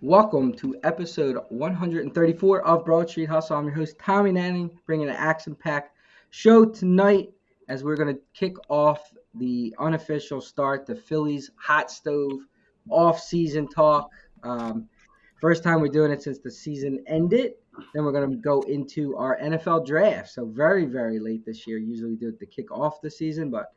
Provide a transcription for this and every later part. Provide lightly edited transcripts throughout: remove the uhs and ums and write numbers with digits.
Welcome to episode 134 of Broad Street Hustle. I'm your host, Tommy Nanning, bringing an action-packed show tonight as we're going to kick off the unofficial start, the Phillies Hot Stove off-season talk. Um, First time we're doing it since the season ended. Then we're going to go into our NFL draft. So very, very late this year. Usually we do it to kick off the season, but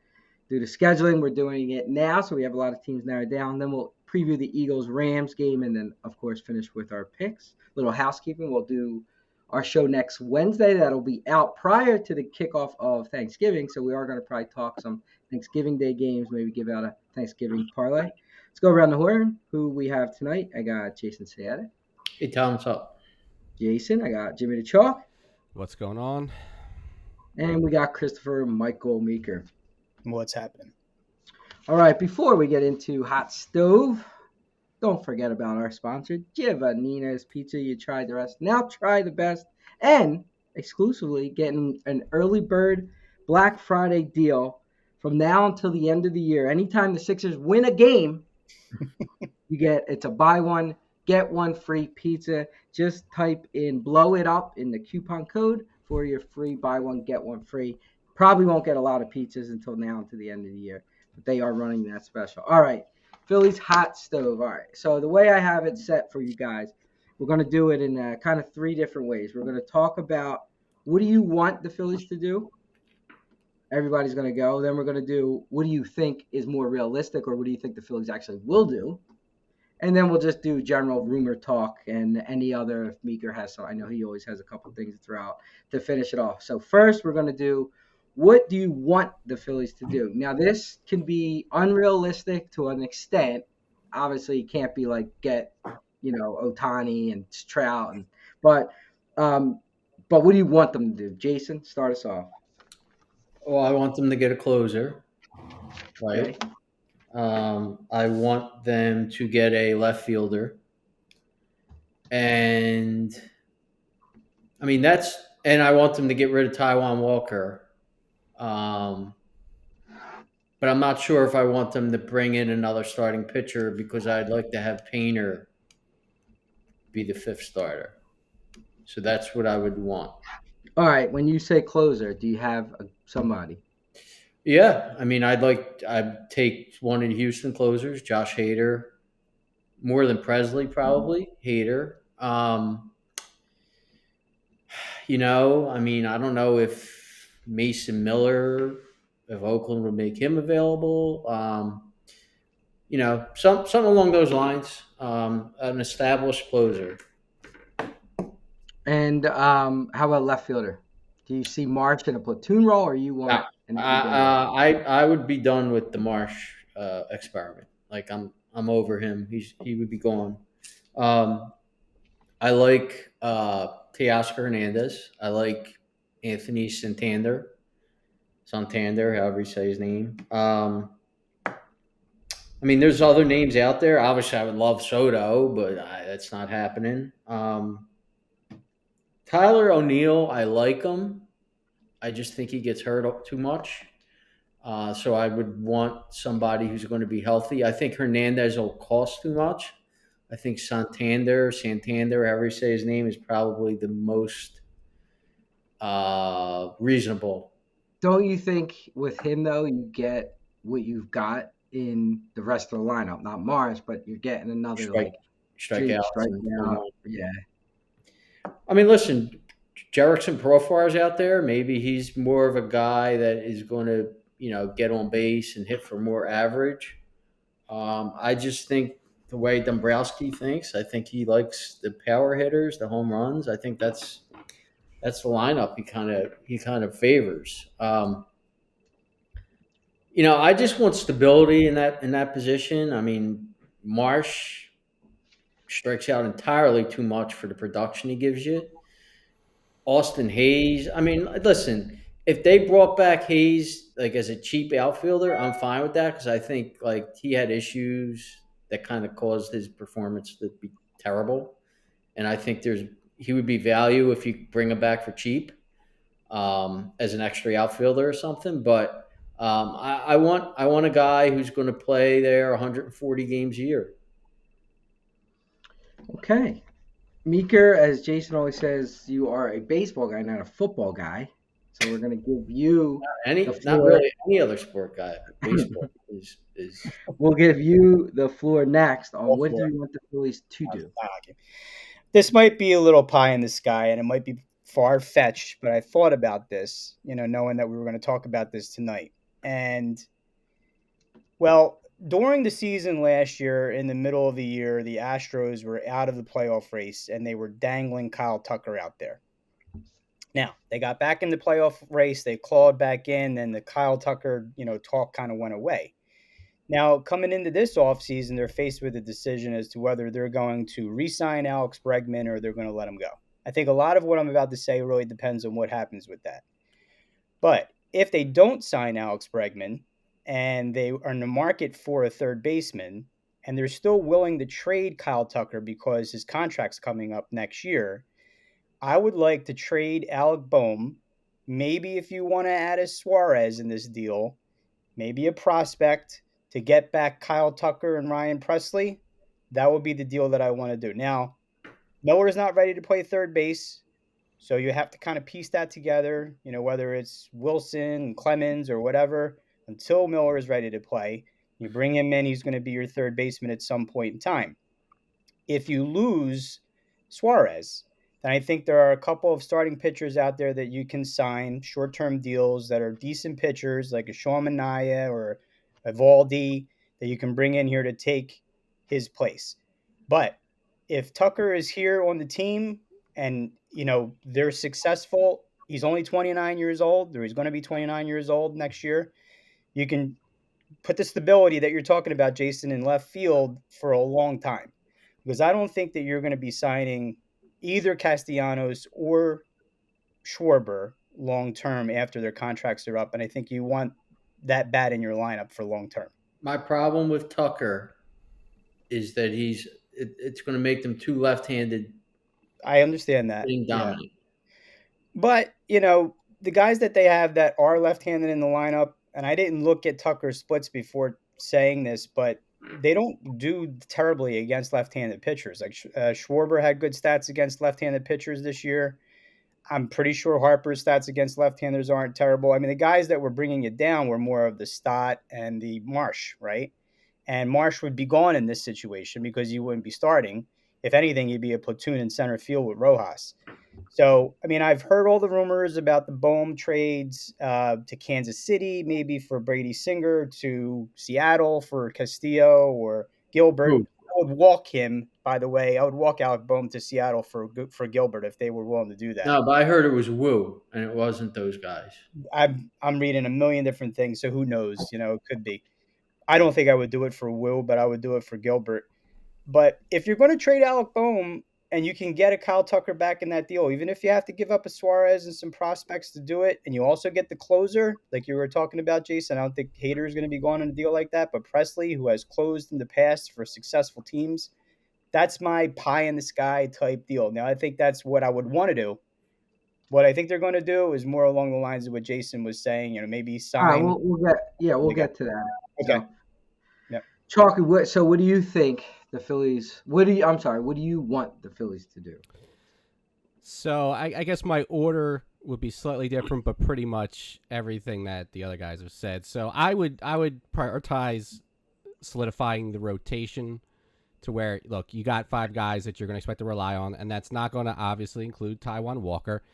due to scheduling, we're doing it now, so we have a lot of teams narrowed down. Then we'll preview the Eagles-Rams game, and then, of course, finish with our picks. Little housekeeping. We'll do our show next Wednesday. That'll be out prior to the kickoff of Thanksgiving, so we are going to probably talk some Thanksgiving Day games, maybe give out a Thanksgiving parlay. Let's go around the horn. Who we have tonight? I got Jason Seata. Hey, Tom, what's up? Jason. I got Jimmy the Chalk. What's going on? And we got Christopher Michael Meeker. What's happening? All right, before we get into Hot Stove, don't forget about our sponsor, Giovannina's Pizza. You tried the rest. Now try the best. And exclusively getting an early bird Black Friday deal from now until the end of the year. Anytime the Sixers win a game, it's a buy one, get one free pizza. Just type in blow it up in the coupon code for your free buy one, get one free. Probably won't get a lot of pizzas until now until the end of the year, but they are running that special. All right, Phillies Hot Stove. All right, so the way I have it set for you guys, we're going to do it in kind of three different ways. We're going to talk about what do you want the Phillies to do? Everybody's going to go. Then we're going to do what do you think is more realistic, or what do you think the Phillies actually will do? And then we'll just do general rumor talk and any other if Meeker has some. I know he always has a couple things to throw out to finish it off. So first we're going to do what do you want the Phillies to do? Now this can be unrealistic to an extent. Obviously it can't be like get, Ohtani and Trout but what do you want them to do? Jason, start us off. Well, I want them to get a closer, right? Okay. I want them to get a left fielder, and and I want them to get rid of Taiwan Walker. But I'm not sure if I want them to bring in another starting pitcher because I'd like to have Painter be the fifth starter. So that's what I would want. All right, when you say closer, do you have somebody? Yeah, I'd take one of the Houston closers, Josh Hader, more than Presley probably. Hader. I don't know if Mason Miller, if Oakland would make him available. Something along those lines. An established closer. And how about left fielder? Do you see Marsh in a platoon role, or you want? I would be done with the Marsh experiment. Like I'm over him. He would be gone. I like Teoscar Hernandez. I like Anthony Santander, however you say his name. There's other names out there. Obviously, I would love Soto, but that's not happening. Tyler O'Neill, I like him. I just think he gets hurt too much. So I would want somebody who's going to be healthy. I think Hernandez will cost too much. I think Santander, however you say his name, is probably the most reasonable. Don't you think with him, though, you get what you've got in the rest of the lineup? Not Mars, but you're getting another strikeout. Yeah. Listen, Jerickson Profar's out there. Maybe he's more of a guy that is going to, get on base and hit for more average. I just think the way Dombrowski thinks, I think he likes the power hitters, the home runs. I think that's the lineup he kind of favors. I just want stability in that position. Marsh strikes out entirely too much for the production he gives you. Austin Hayes. Listen, if they brought back Hayes as a cheap outfielder, I'm fine with that because I think he had issues that kind of caused his performance to be terrible, and I think he would be value if you bring him back for cheap as an extra outfielder or something. But I want a guy who's going to play there 140 games a year. Okay. Meeker, as Jason always says, you are a baseball guy, not a football guy. So we're going to give you the Not floor. really any other sport guy, but baseball is We'll give you the floor next on Go what do for it. you want the Phillies to do. This might be a little pie in the sky and it might be far fetched, but I thought about this, knowing that we were going to talk about this tonight. And, well, during the season last year, in the middle of the year, the Astros were out of the playoff race and they were dangling Kyle Tucker out there. Now, they got back in the playoff race, they clawed back in, and the Kyle Tucker, talk kind of went away. Now, coming into this offseason, they're faced with a decision as to whether they're going to re-sign Alex Bregman or they're going to let him go. I think a lot of what I'm about to say really depends on what happens with that. But if they don't sign Alex Bregman and they are in the market for a third baseman and they're still willing to trade Kyle Tucker because his contract's coming up next year, I would like to trade Alec Boehm. Maybe if you want to add a Suarez in this deal, maybe a prospect to get back Kyle Tucker and Ryan Presley, that would be the deal that I want to do. Now, Miller's not ready to play third base, so you have to kind of piece that together, whether it's Wilson, Clemens, or whatever, until Miller is ready to play. You bring him in, he's going to be your third baseman at some point in time. If you lose Suarez, then I think there are a couple of starting pitchers out there that you can sign short-term deals that are decent pitchers, like a Sean Manaea or a Valdi, that you can bring in here to take his place. But if Tucker is here on the team and, they're successful, he's only 29 years old, or he's going to be 29 years old next year, you can put the stability that you're talking about, Jason, in left field for a long time. Because I don't think that you're going to be signing either Castellanos or Schwarber long term after their contracts are up. And I think you want that bat in your lineup for long term. my problem with Tucker is that it's going to make them too left-handed I understand that. being Yeah. dominant. But, the guys that they have that are left-handed in the lineup, and I didn't look at Tucker's splits before saying this, but they don't do terribly against left-handed pitchers. Like Schwarber had good stats against left-handed pitchers this year. I'm pretty sure Harper's stats against left-handers aren't terrible. I mean, the guys that were bringing it down were more of the Stott and the Marsh, right? And Marsh would be gone in this situation because you wouldn't be starting. If anything, you'd be a platoon in center field with Rojas. So, I mean, I've heard all the rumors about the Boehm trades to Kansas City, maybe for Brady Singer, to Seattle for Castillo or Gilbert. Who? I would walk him, by the way. I would walk Alec Boehm to Seattle for Gilbert if they were willing to do that. No, but I heard it was Wu, and it wasn't those guys. I'm reading a million different things, so who knows? It could be. I don't think I would do it for Will, but I would do it for Gilbert. But if you're going to trade Alec Boehm and you can get a Kyle Tucker back in that deal, even if you have to give up a Suarez and some prospects to do it, and you also get the closer, like you were talking about, Jason, I don't think Hader is going to be going on a deal like that, but Presley, who has closed in the past for successful teams, that's my pie in the sky type deal. Now, I think that's what I would want to do. What I think they're going to do is more along the lines of what Jason was saying, maybe sign. All right, we'll get to that. Okay. So, Yep. Chalky, what do you think the Phillies? What do you want the Phillies to do? So I guess my order would be slightly different, but pretty much everything that the other guys have said. So I would prioritize solidifying the rotation to where, look, you got 5 guys that you're going to expect to rely on, and that's not going to obviously include Taijuan Walker.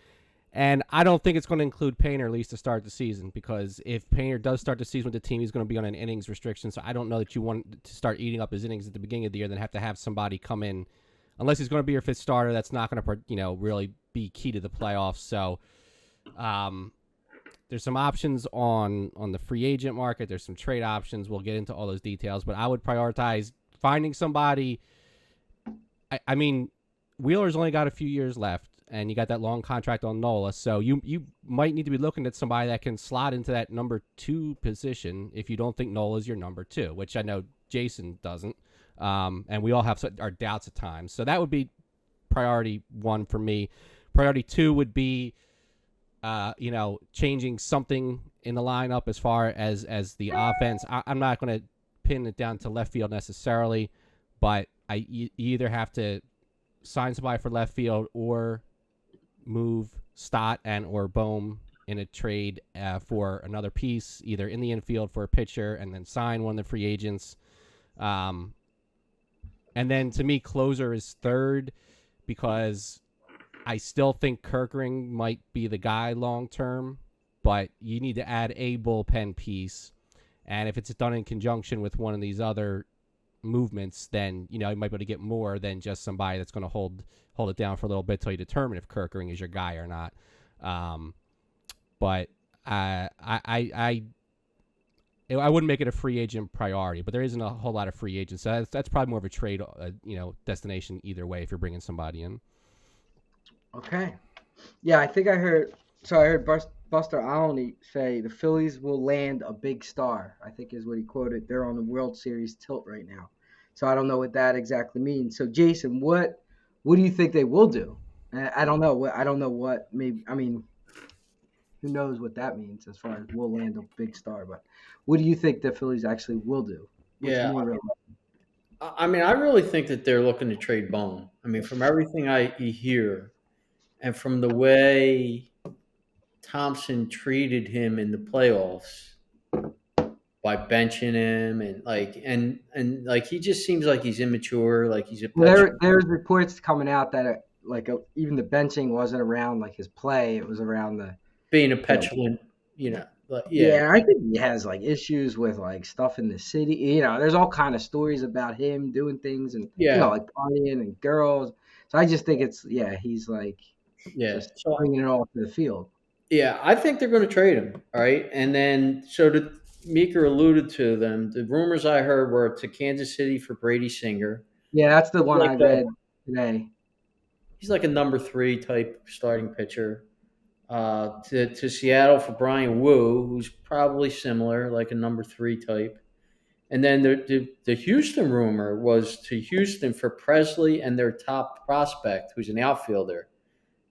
And I don't think it's going to include Painter, at least to start the season, because if Painter does start the season with the team, he's going to be on an innings restriction. So I don't know that you want to start eating up his innings at the beginning of the year, then have to have somebody come in, unless he's going to be your 5th starter. That's not going to, really be key to the playoffs. So there's some options on the free agent market. There's some trade options. We'll get into all those details, but I would prioritize finding somebody. I mean, Wheeler's only got a few years left, and you got that long contract on Nola, so you might need to be looking at somebody that can slot into that number 2 position if you don't think Nola's your number 2, which I know Jason doesn't, and we all have our doubts at times. So that would be priority 1 for me. Priority 2 would be, changing something in the lineup as far as the offense. I'm not going to pin it down to left field necessarily, but you either have to sign somebody for left field or move Stott and or Bohm in a trade for another piece, either in the infield for a pitcher, and then sign one of the free agents. And then to me, closer is third because I still think Kerkering might be the guy long term, but you need to add a bullpen piece. And if it's done in conjunction with one of these other movements, then you might be able to get more than just somebody that's going to hold it down for a little bit till you determine if Kerkering is your guy or not. But I wouldn't make it a free agent priority, but there isn't a whole lot of free agents. So that's probably more of a trade, destination either way if you're bringing somebody in. Okay. Yeah, I think I heard. So I heard Buster Olney say the Phillies will land a big star. I think is what he quoted. They're on the World Series tilt right now. So I don't know what that exactly means. So Jason, what do you think they will do? I don't know. I don't know what. Maybe I mean, who knows what that means as far as we'll land a big star. But what do you think the Phillies actually will do? What's Yeah, more I mean, I really think that they're looking to trade Bone. I mean, from everything I hear, and from the way Thompson treated him in the playoffs by benching him and like he just seems like he's immature, like he's a petulant. there's reports coming out that even the benching wasn't around like his play. It was around the Being a you know, petulant, yeah, yeah, I think he has like issues with like stuff in the city. There's all kind of stories about him doing things and yeah, like partying and girls. So I just think he's like yeah. just So bringing it all to the field. yeah, I think they're going to trade him. All right, and then so Meeker alluded to them. The rumors I heard were to Kansas City for Brady Singer. Yeah, that's the one Like I read today. he's like a number 3 type starting pitcher. To Seattle for Brian Wu, who's probably similar, like a number 3 type. And then the Houston rumor was to Houston for Presley and their top prospect, who's an outfielder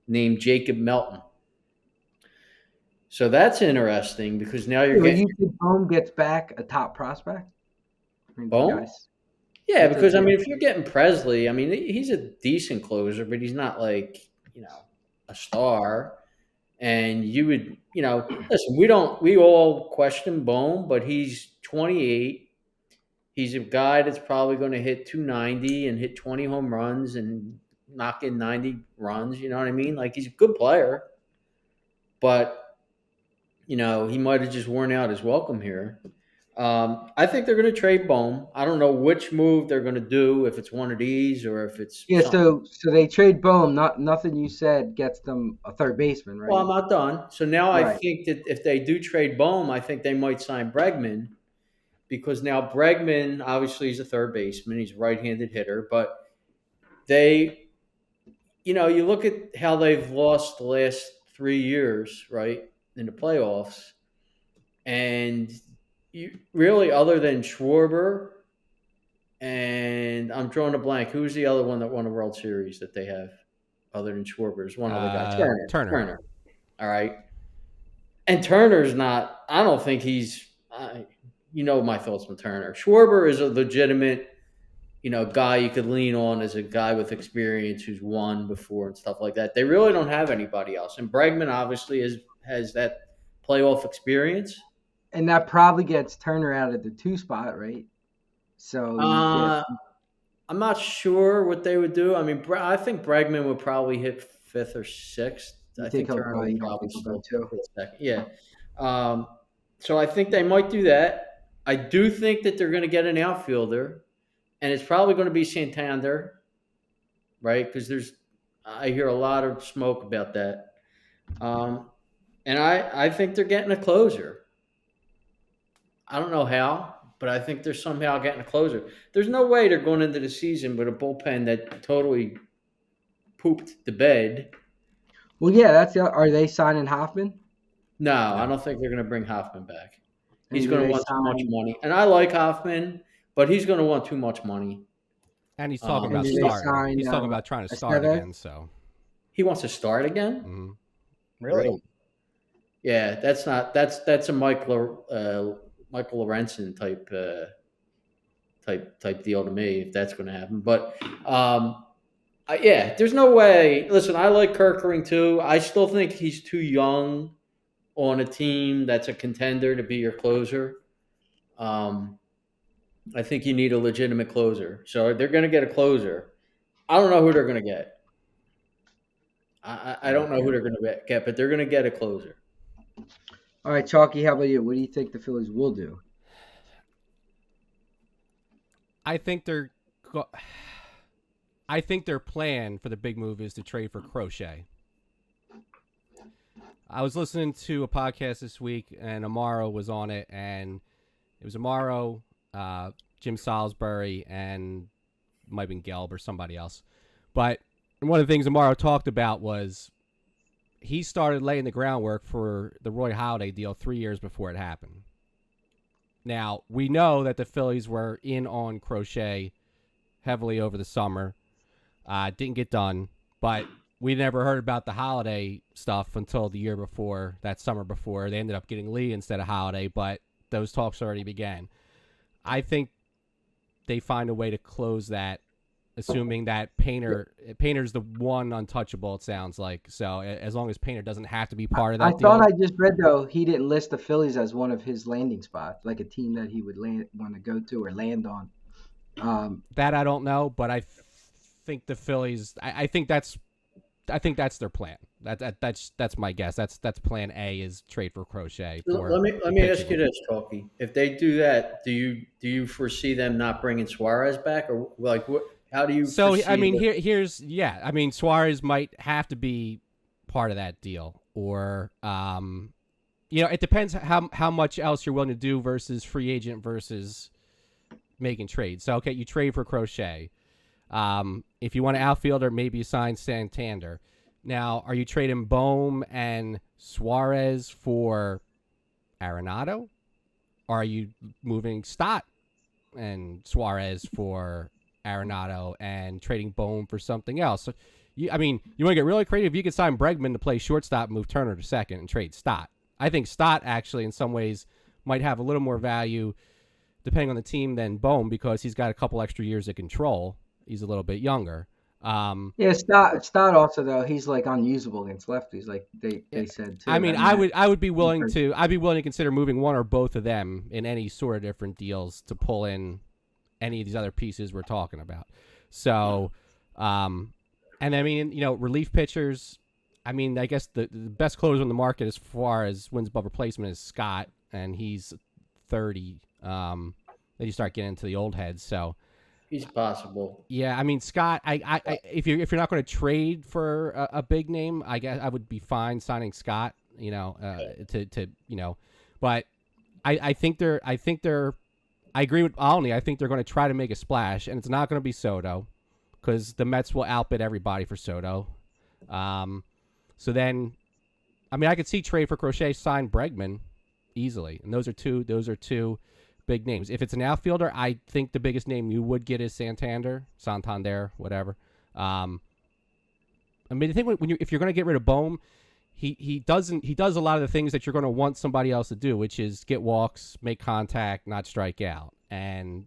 named Jacob Melton. So that's interesting because now you're Yeah, getting you think Bohm gets back a top prospect? I mean, Bone. guys, Yeah, you think because I mean, if you're getting Presley, I mean, he's a decent closer, but he's not like a star. And you would, listen, we all question Bone, but he's 28. He's a guy that's probably going to hit 290 and hit 20 home runs and knock in 90 runs. You know what I mean? Like he's a good player, but he might have just worn out his welcome here. I think they're going to trade Bohm. I don't know which move they're going to do, if it's one of these or if it's yeah, something. so they trade Bohm. Nothing you said gets them a third baseman, Well, right? I'm not done. So now I Right. think that if they do trade Bohm, I think they might sign Bregman because now Bregman obviously is a third baseman. He's a right-handed hitter, but they, you look at how they've lost the last 3 years, right, in the playoffs, and you really, other than Schwarber, and I'm drawing a blank. Who's the other one that won a World Series that they have other than Schwarber? There's one other guy, Turner. Turner. All right. And Turner's not, I don't think he's, my thoughts on Turner. Schwarber is a legitimate, guy you could lean on as a guy with experience who's won before and stuff like that. They really don't have anybody else. And Bregman obviously has that playoff experience. And that probably gets Turner out of the 2 spot, right? So you get I'm not sure what they would do. I mean, I think Bregman would probably hit 5th or 6th. you I think think he'll Turner would probably probably people go still too. hit 2nd. Yeah. So I think they might do that. I do think that they're going to get an outfielder, and it's probably going to be Santander, right? Because I hear a lot of smoke about that. And I think they're getting a closer. I don't know how, but I think they're somehow getting a closer. There's no way they're going into the season with a bullpen that totally pooped the bed. Well, yeah, are they signing Hoffman? No, I No. don't think they're going to bring Hoffman back. And He's do going to they want too much sign money. And I like Hoffman, but he's going to want too much money. And he's talking and about do they starting. sign He's talking about trying to start Estevez? again. So He wants to start again? mhm. Really? Yeah, that's a Michael Lorenzen type deal to me if that's going to happen. But Yeah, there's no way. Listen, I like Kirkering too. I still think he's too young on a team that's a contender to be your closer. Um, I think you need a legitimate closer. So they're going to get a closer. I don't know who they're going to get. I don't know who Okay. they're going to get, but they're going to get a closer. All right, Chalky, how about you? What do you think the Phillies will do? I think they're. I think their plan for the big move is to trade for Crochet. I was listening to a podcast this week, and Amaro was on it, and it was Amaro, Jim Salisbury, and might have been Gelb or somebody else. But one of the things Amaro talked about was he started laying the groundwork for the Roy Halladay deal 3 years before it happened. Now, we know that the Phillies were in on Crochet heavily over the summer. Didn't get done, but we never heard about the Halladay stuff until the year before, that summer before. They ended up getting Lee instead of Halladay, but those talks already began. I think they find a way to close that, assuming that Painter's the one untouchable, it sounds like. So as long as Painter doesn't have to be part of I that thought deal. I just read though he didn't list the Phillies as one of his landing spots, like a team that he would want to go to or land on. That I don't know, but I think the Phillies. I think that's their plan. That's my guess. That's plan A is trade for Crochet for. Let me ask you this, Talkie. If they do that, do you foresee them not bringing Suarez back, or like what? How do you So foresee? I mean, here's I mean, Suarez might have to be part of that deal, or it depends how much else you're willing to do versus free agent versus making trades. So okay, you trade for Crochet. If you want an outfielder, maybe you sign Santander. Now, are you trading Bohm and Suarez for Arenado? Or are you moving Stott and Suarez for Arenado and trading Bohm for something else? So, you want to get really creative? You could sign Bregman to play shortstop, move Turner to second, and trade Stott. I think Stott actually, in some ways, might have a little more value depending on the team than Bohm because he's got a couple extra years of control. He's a little bit younger. Yeah, Stott also though he's like unusable against lefties, like they said too. I mean, I would be willing to consider moving one or both of them in any sort of different deals to pull in any of these other pieces we're talking about. So, and I mean, relief pitchers. I mean, I guess the best closer on the market as far as wins above replacement is Scott, and he's 30. Then you start getting into the old heads. So. He's possible. Yeah, I mean Scott. If you're not going to trade for a big name, I guess I would be fine signing Scott. But I think they're. I agree with Alney. I think they're going to try to make a splash, and it's not going to be Soto, because the Mets will outbid everybody for Soto. So then, I mean, I could see trade for Crochet, sign Bregman easily, and those are two big names. If it's an outfielder, I think the biggest name you would get is Santander, whatever. I mean, the thing if you're going to get rid of Bohm, he does a lot of the things that you're going to want somebody else to do, which is get walks, make contact, not strike out, and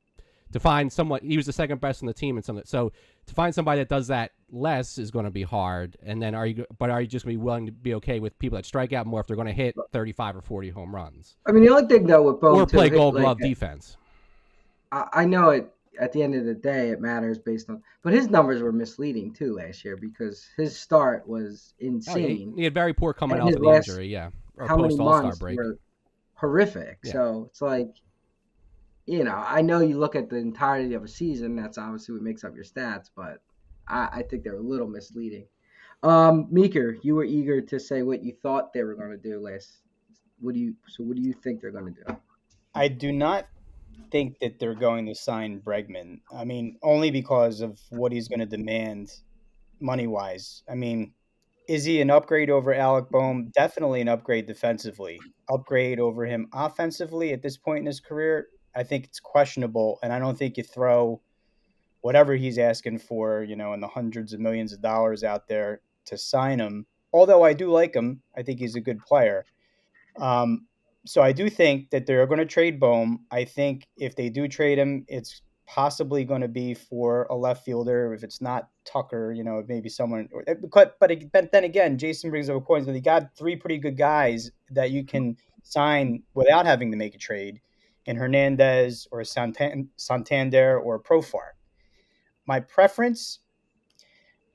to find someone. He was the second best on the team, so to find somebody that does that less is going to be hard. And then are you just going to be willing to be okay with people that strike out more if they're going to hit 35 or 40 home runs? I mean, the only thing though with Bohm or play too, Gold Glove defense. I know it. At the end of the day, it matters based on. But his numbers were misleading too last year because his start was insane. He had very poor coming And off his of the last- injury, yeah, or How many post All-Star months break. were horrific. Yeah. So it's like, I know you look at the entirety of a season. That's obviously what makes up your stats, but I think they're a little misleading. Meeker, you were eager to say what you thought they were going to do last. What do you think they're going to do? I do not think that they're going to sign Bregman. I mean, only because of what he's going to demand money-wise. I mean, is he an upgrade over Alec Bohm? Definitely an upgrade defensively. Upgrade over him offensively at this point in his career, I think it's questionable, and I don't think you throw whatever he's asking for, in the hundreds of millions of dollars out there to sign him. Although I do like him, I think he's a good player. So I do think that they're going to trade Bohm. I think if they do trade him, it's possibly going to be for a left fielder. If it's not Tucker, maybe someone. But then again, Jason brings up a point that he got three pretty good guys that you can sign without having to make a trade in Hernandez or Santander or Profar. My preference,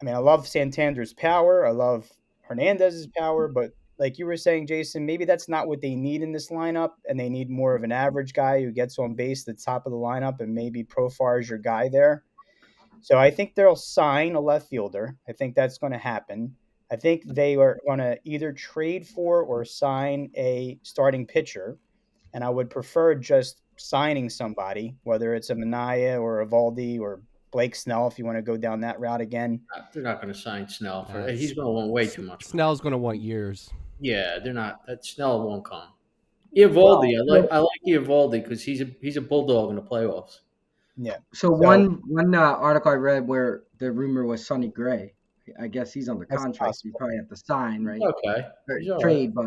I mean, I love Santander's power. I love Hernandez's power, but like you were saying, Jason, maybe that's not what they need in this lineup, and they need more of an average guy who gets on base at the top of the lineup, and maybe Profar is your guy there. So I think they'll sign a left fielder. I think that's going to happen. I think they are going to either trade for or sign a starting pitcher, and I would prefer just signing somebody, whether it's a Minaya or a Valdi or Blake Snell, if you want to go down that route again. They're not going to sign Snell for. Uh, He's going to want way too much. Snell's going to want years. Yeah, they're not. That Snell won't come. Well, Eovaldi, I like Eovaldi because he's a bulldog in the playoffs. Yeah. So one article I read where the rumor was Sonny Gray. I guess he's on the That's contract. So you possible. probably have to sign, right? Okay, Or he's all trade, but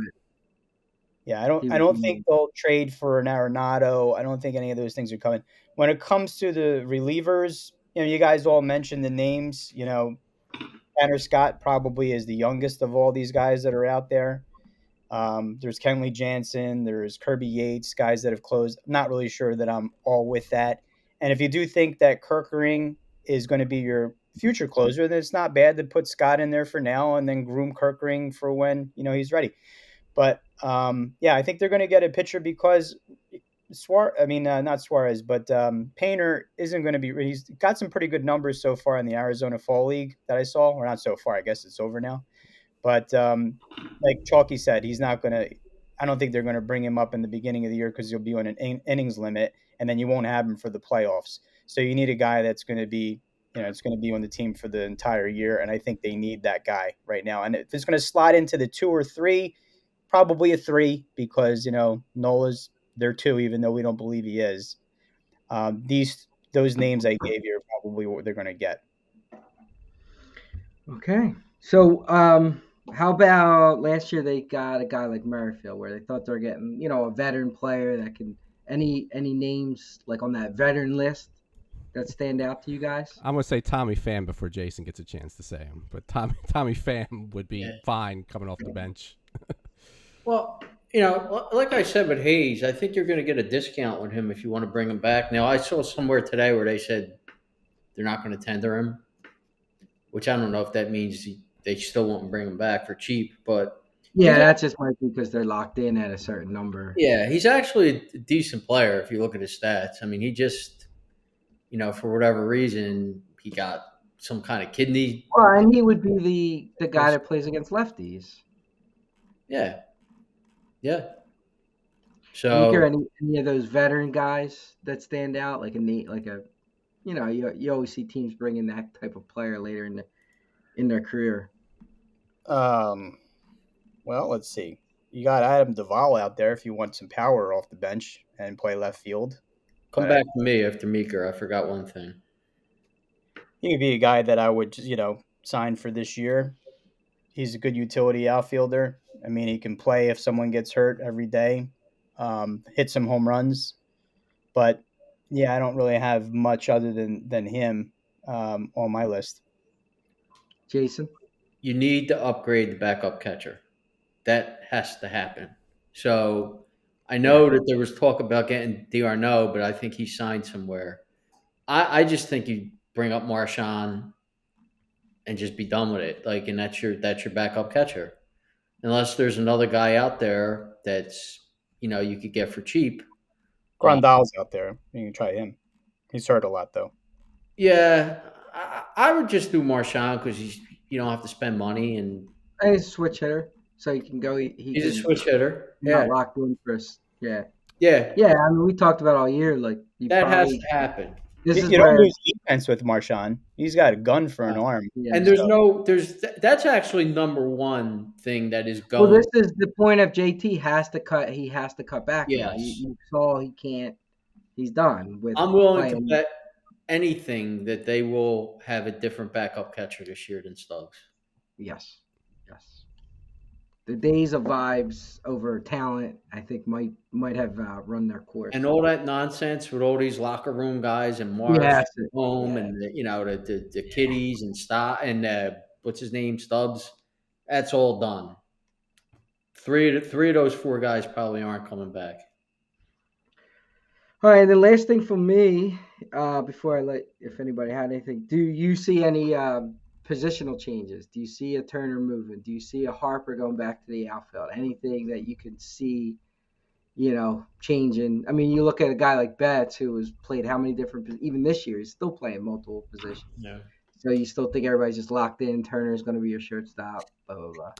Yeah, I don't think they'll trade for an Arenado. I don't think any of those things are coming. When it comes to the relievers, you guys all mentioned the names. Tanner Scott probably is the youngest of all these guys that are out there. There's Kenley Jansen, there's Kirby Yates, guys that have closed. I'm not really sure that I'm all with that. And if you do think that Kerkering is going to be your future closer, then it's not bad to put Scott in there for now and then groom Kerkering for when he's ready. But I think they're going to get a pitcher because not Suarez, but Painter isn't going to be. He's got some pretty good numbers so far in the Arizona Fall League that I saw, or not so far. I guess it's over now. But like Chalky said, he's not going to. I don't think they're going to bring him up in the beginning of the year because he'll be on an innings limit, and then you won't have him for the playoffs. So you need a guy that's going to be, it's going to be on the team for the entire year, and I think they need that guy right now. And if it's going to slide into the 2 or 3, probably a 3 because Nola's there too, even though we don't believe he is. Those names I gave you are probably what they're going to get. Okay. So how about last year they got a guy like Merrifield where they thought they're getting, a veteran player that can any names like on that veteran list that stand out to you guys? I'm going to say Tommy Pham before Jason gets a chance to say him, but Tommy Pham would be fine coming off the bench. Well, like I said with Hayes, I think you're going to get a discount with him if you want to bring him back. Now, I saw somewhere today where they said they're not going to tender him, which I don't know if that means they still won't bring him back for cheap. But yeah, that just might be because they're locked in at a certain number. Yeah, he's actually a decent player if you look at his stats. I mean, he just, for whatever reason, he got some kind of kidney. Well, and he would be the guy that plays against lefties. Yeah. Yeah. So Meeker, any of those veteran guys that stand out, like you always see teams bringing that type of player later in their career. Well, let's see. You got Adam Duvall out there if you want some power off the bench and play left field. Come back to me after Meeker. I forgot one thing. He could be a guy that I would, sign for this year. He's a good utility outfielder. I mean, he can play if someone gets hurt every day, hit some home runs. But, yeah, I don't really have much other than him on my list. Jason? You need to upgrade the backup catcher. That has to happen. So I know that there was talk about getting d'Arnaud, but I think he signed somewhere. I just think you bring up Marchand and just be done with it. And that's your backup catcher. Unless there's another guy out there that's you could get for cheap. Grandal's out there. You can try him. He's hurt a lot though. Yeah, I would just do Marchand because you don't have to spend money and he's a switch hitter, so he can go. He's a switch hitter. Not locked in for us. Yeah. Yeah. Yeah. I mean, we talked about all year. Like that has to happen. This is you don't lose defense with Marchand. He's got a gun for an arm. Yeah, and that's actually number one thing that is going. Well, this is the point of JT has to cut. He has to cut back. Yes. You saw he can't. He's done with. I'm willing to bet anything that they will have a different backup catcher this year than Stokes. Yes. the days of vibes over talent, I think might have run their course. And all that nonsense with all these locker room guys and Marsh Yes, home yeah. and the kiddies and what's his name, Stubbs. That's all done. Three of those four guys probably aren't coming back. All right, and the last thing for me, before I if anybody had anything, do you see any positional changes? Do you see a Turner moving? Do you see a Harper going back to the outfield? Anything that you can see, changing? I mean, you look at a guy like Betts, who has played how many different, even this year, he's still playing multiple positions. Yeah. So you still think everybody's just locked in? Turner's going to be your shortstop, blah, blah, blah.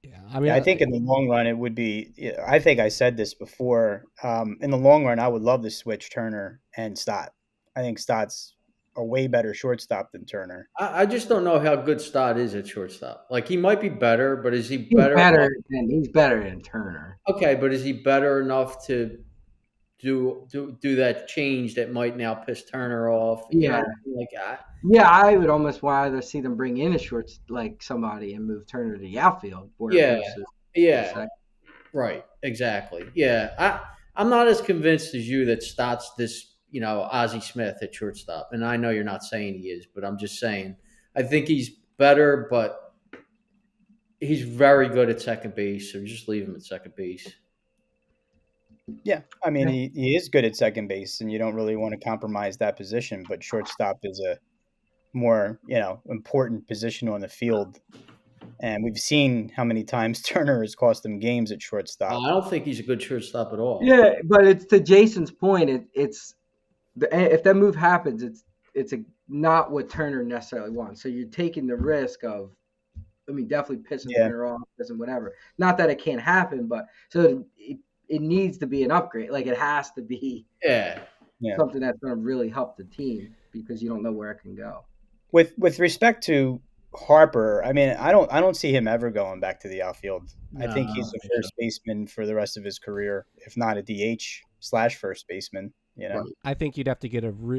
Yeah, I mean, I think in the long run, it would be. I think I said this before. In the long run, I would love to switch Turner and Stott. I think Stott's a way better shortstop than Turner. I just don't know how good Stott is at shortstop. Like, he might be better, but is he He's better? He's better than Turner. Okay, but is he better enough to do that change that might now piss Turner off? Yeah. Yeah, I would almost rather see them bring in a somebody and move Turner to the outfield. Yeah, right, exactly. Yeah, I'm not as convinced as you that Stott's this, Ozzie Smith at shortstop. And I know you're not saying he is, but I'm just saying I think he's better, but he's very good at second base, so just leave him at second base. Yeah, I mean, he is good at second base, and you don't really want to compromise that position, but shortstop is a more, important position on the field. And we've seen how many times Turner has cost them games at shortstop. I don't think he's a good shortstop at all. Yeah, but it's to Jason's point. If that move happens, it's not what Turner necessarily wants. So you're taking the risk of, definitely pissing Turner off, pissing whatever. Not that it can't happen, but so it needs to be an upgrade. Like, it has to be something that's going to really help the team, because you don't know where it can go. With respect to Harper, I mean, I don't see him ever going back to the outfield. I think he's a first baseman for the rest of his career, if not a DH/first baseman. I think you'd have to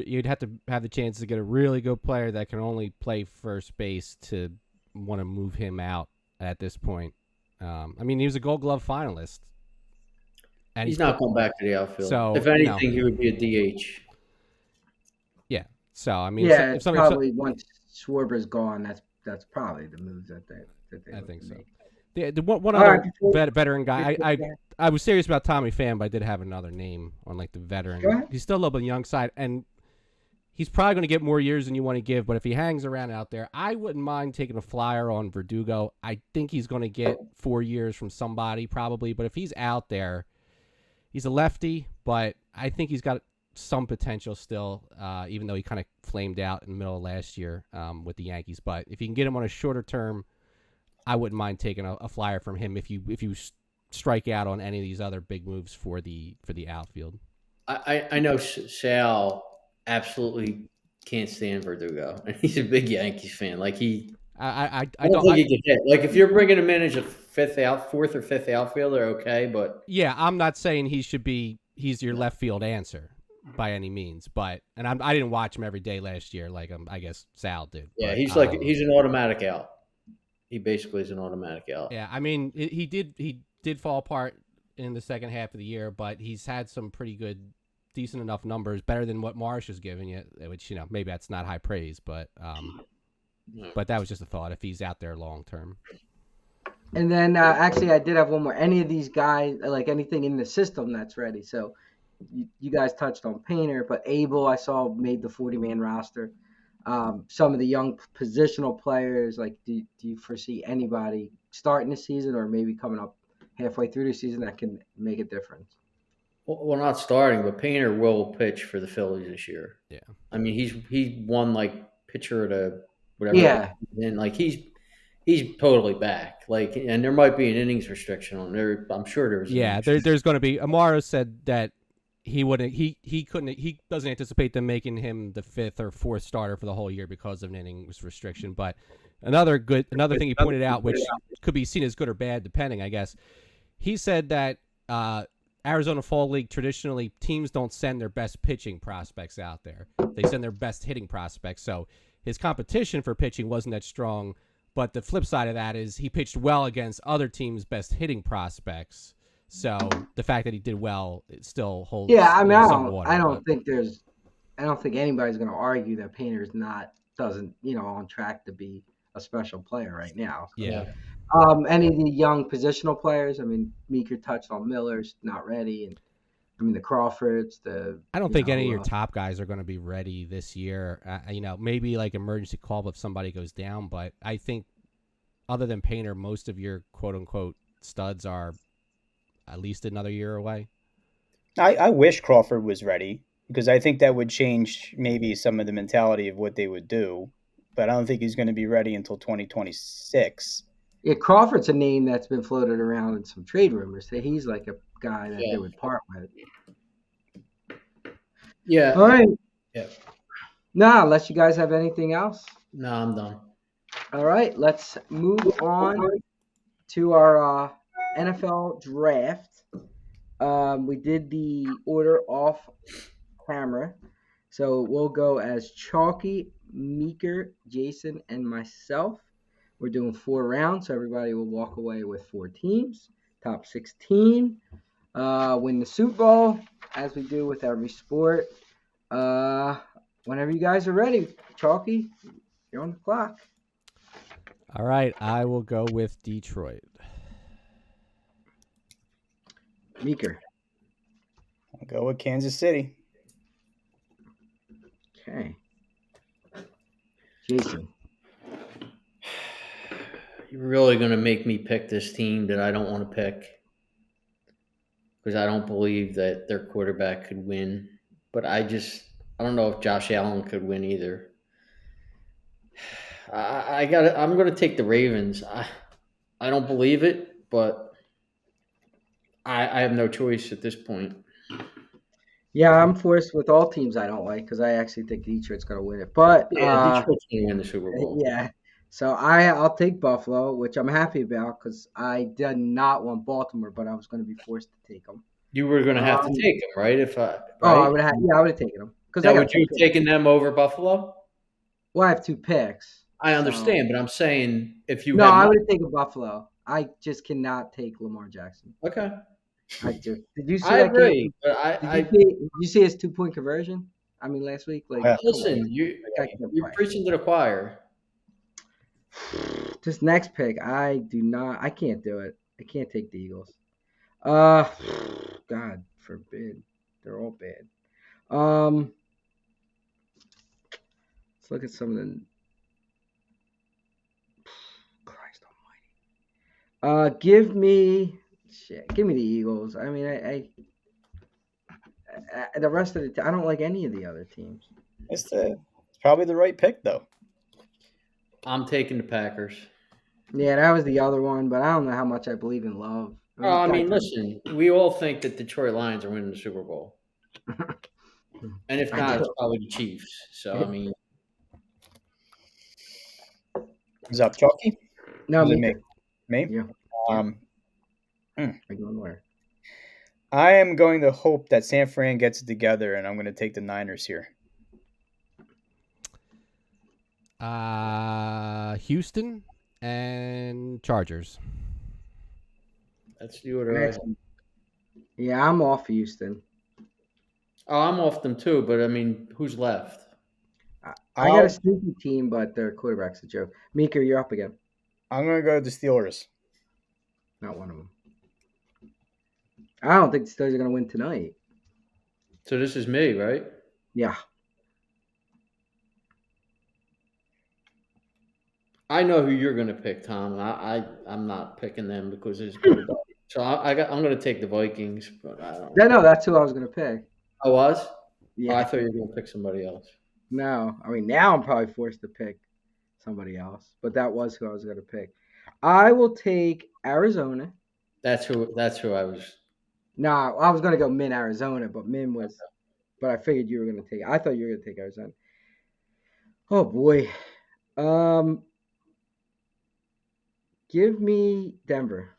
you'd have to have the chance to get a really good player that can only play first base to want to move him out at this point. He was a Gold Glove finalist, and he's not going back to the outfield. So, if anything, he would be a DH. Yeah. So if probably once Schwarber's gone, that's probably the move that they I think so. Make. The one other veteran guy, I was serious about Tommy Pham, but I did have another name on the veteran. He's still a little bit on the young side, and he's probably going to get more years than you want to give. But if he hangs around out there, I wouldn't mind taking a flyer on Verdugo. I think he's going to get 4 years from somebody probably, but if he's out there, he's a lefty, but I think he's got some potential still, even though he kind of flamed out in the middle of last year with the Yankees. But if you can get him on a shorter term, I wouldn't mind taking a flyer from him if you strike out on any of these other big moves for the outfield. I know Sal absolutely can't stand Verdugo, and he's a big Yankees fan. Like, I don't think he can hit. Like, if you're bringing him in as a fourth or fifth outfielder, okay, but yeah, I'm not saying he's your left field answer by any means, but I didn't watch him every day last year like I guess Sal did. Yeah, but, he's an automatic out. He basically is an automatic out. Yeah, he did fall apart in the second half of the year, but he's had some pretty good, decent enough numbers, better than what Marsh is giving you, which maybe that's not high praise, but but that was just a thought if he's out there long term. And then actually, I did have one more. Any of these guys, like anything in the system that's ready. So you guys touched on Painter, but Abel I saw made the 40-man roster. Some of the young positional players, like do you foresee anybody starting the season or maybe coming up halfway through the season that can make a difference? Well, not starting, but Painter will pitch for the Phillies this year. Yeah, I mean he won pitcher to whatever. Yeah, and he's totally back. And there might be an innings restriction on there. I'm sure there's. Yeah, there's going to be. Amaro said that he doesn't anticipate them making him the fifth or fourth starter for the whole year because of an innings restriction. But another thing he pointed out, which could be seen as good or bad depending, I guess, he said that Arizona Fall League, traditionally teams don't send their best pitching prospects out there. They send their best hitting prospects. So his competition for pitching wasn't that strong, But the flip side of that is he pitched well against other teams' best hitting prospects. So the fact that he did well, it still holds Yeah, I mean, some water. I don't think anybody's going to argue that Painter's doesn't on track to be a special player right now. So, Yeah. any of the young positional players, I mean, Meeker touched on Miller's not ready, and I mean the Crawfords. I don't think any of your top guys are going to be ready this year. Maybe like emergency call if somebody goes down, but I think other than Painter, most of your quote unquote studs are at least another year away. I wish Crawford was ready because I think that would change maybe some of the mentality of what they would do. But I don't think he's going to be ready until 2026. Yeah, Crawford's a name that's been floated around in some trade rumors. That he's like a guy that they would part with. Yeah. All right. Yeah. Nah, unless you guys have anything else. No, I'm done. All right, let's move on to our NFL draft. We did the order off camera. So we'll go as Chalky, Meeker, Jason, and myself. We're doing 4 rounds, so everybody will walk away with 4 teams. Top 16 win the Super Bowl, as we do with every sport. Whenever you guys are ready, Chalky, you're on the clock. All right, I will go with Detroit. Meeker. I'll go with Kansas City. Okay. Jason. You're really going to make me pick this team that I don't want to pick because I don't believe that their quarterback could win. But I don't know if Josh Allen could win either. I'm going to take the Ravens. I don't believe it, but I have no choice at this point. Yeah, I'm forced with all teams I don't like because I actually think Detroit's going to win it. But Detroit's going to win the Super Bowl. Yeah. So I'll take Buffalo, which I'm happy about because I did not want Baltimore, but I was going to be forced to take them. You were going to have to take them, right? I would have taken them. Now, would you have taken them over Buffalo? Well, I have 2 picks. I understand, but I'm saying if you I would have taken Buffalo. I just cannot take Lamar Jackson. Okay. Did you see I that agree, game? but Did you see his 2-point conversion? I mean, last week. Listen, you're preaching to the choir. This next pick, I can't do it. I can't take the Eagles. God forbid. They're all bad. Let's look at some of the. Christ Almighty. Give me the Eagles. I mean, I the rest of I don't like any of the other teams. It's probably the right pick, though. I'm taking the Packers. Yeah, that was the other one, but I don't know how much I believe in Love. Listen, we all think that Detroit Lions are winning the Super Bowl. And if not, it's probably the Chiefs. So, I mean. Is that Chalky? No, me. Me? Yeah. Are you going where? I am going to hope that San Fran gets it together, and I'm going to take the Niners here. Houston and Chargers. That's the order. Yeah, I'm off Houston. Oh, I'm off them too, but I mean, who's left? I got a sneaky team, but their quarterback's a joke. Meeker, you're up again. I'm going to go with the Steelers. Not one of them. I don't think the Steelers are going to win tonight. So this is me, right? Yeah. I know who you're going to pick, Tom. I'm not picking them because it's good. So I'm going to take the Vikings, but I don't. No, that's who I was going to pick. I was? Yeah. Oh, I thought you were going to pick somebody else. No, I mean now I'm probably forced to pick somebody else, but that was who I was going to pick. I will take Arizona. That's who I was. Nah, I was going to go Min Arizona, but Min was. But I figured you were going to take. I thought you were going to take Arizona. Oh boy. Give me Denver.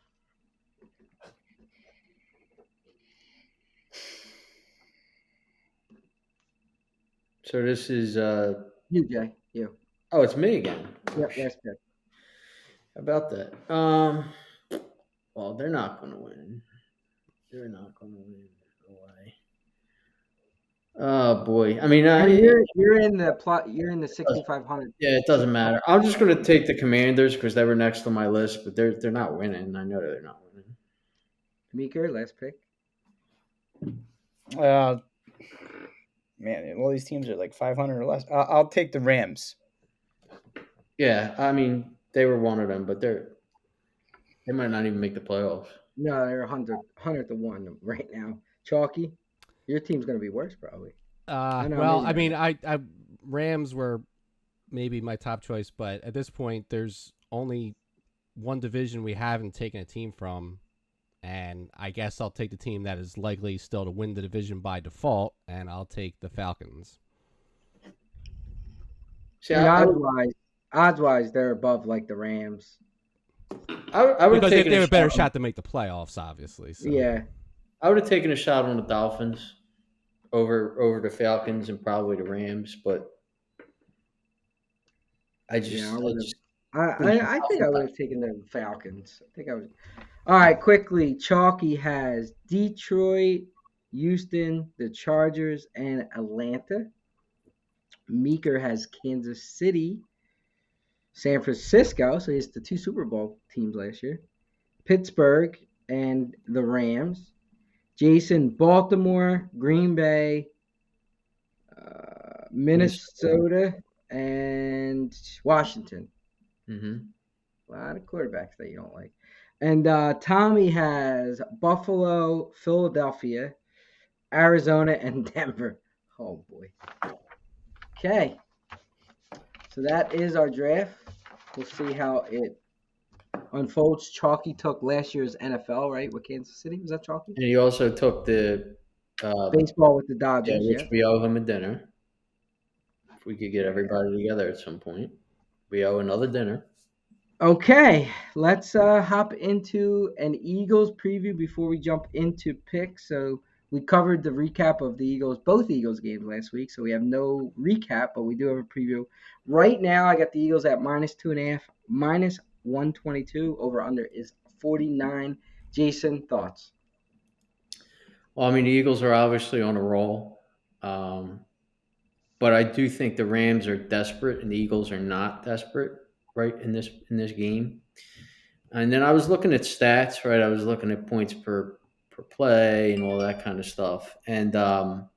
So this is you, Jay. You. Oh, it's me again. Yep, last pick. How about that? Well, they're not going to win. They're not going to win. No way. Oh boy. I mean, I mean, you're in the plot. You're in the 6,500. yeah, it doesn't matter. I'm just going to take the Commanders because they were next on my list, but they're not winning. I know they're not winning. Meeker, last pick. Man, all these teams are like 500 or less. I'll take the Rams. Yeah, I mean, they were one of them, but they might not even make the playoffs. No, they're 100 to 1 right now. Chalky, your team's going to be worse probably. Well, I mean, I Rams were maybe my top choice, but at this point, there's only one division we haven't taken a team from, and I guess I'll take the team that is likely still to win the division by default, and I'll take the Falcons. See, odds wise, they're above like the Rams. I would because have they have a better shot to make the playoffs, obviously. So. Yeah, I would have taken a shot on the Dolphins over the Falcons and probably the Rams, but I think I would have taken the Falcons. I think I was. All right, quickly. Chalky has Detroit, Houston, the Chargers, and Atlanta. Meeker has Kansas City, San Francisco. So he has the 2 Super Bowl teams last year. Pittsburgh and the Rams. Jason, Baltimore, Green Bay, Minnesota, and Washington. Mm-hmm. A lot of quarterbacks that you don't like. And Tommy has Buffalo, Philadelphia, Arizona, and Denver. Oh, boy. Okay. So that is our draft. We'll see how it unfolds. Chalky took last year's NFL, right, with Kansas City? Was that Chalky? And he also took the baseball with the Dodgers. Yeah, which we owe him a dinner. If we could get everybody together at some point, we owe another dinner. Okay, let's hop into an Eagles preview before we jump into picks. So we covered the recap of the both Eagles games last week, so we have no recap, but we do have a preview. Right now, I got the Eagles at -2.5, -122. Over under is 49. Jason, thoughts? Well, I mean, the Eagles are obviously on a roll, but I do think the Rams are desperate and the Eagles are not desperate. Right in this game, and then I was looking at stats. Right, I was looking at points per play and all that kind of stuff. And the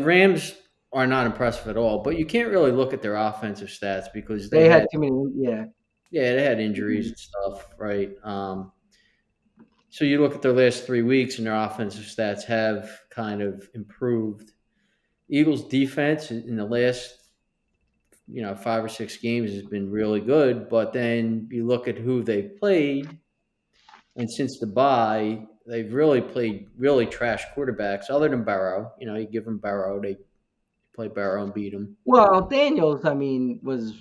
Rams are not impressive at all. But you can't really look at their offensive stats because they had too many. Yeah, they had injuries and stuff. Right. So you look at their last 3 weeks, and their offensive stats have kind of improved. Eagles' defense in the last 5 or 6 games has been really good, but then you look at who they've played, and since the bye, they've really played really trash quarterbacks other than Burrow. You give them Burrow, they play Burrow and beat him. Well, Daniels, Daniels was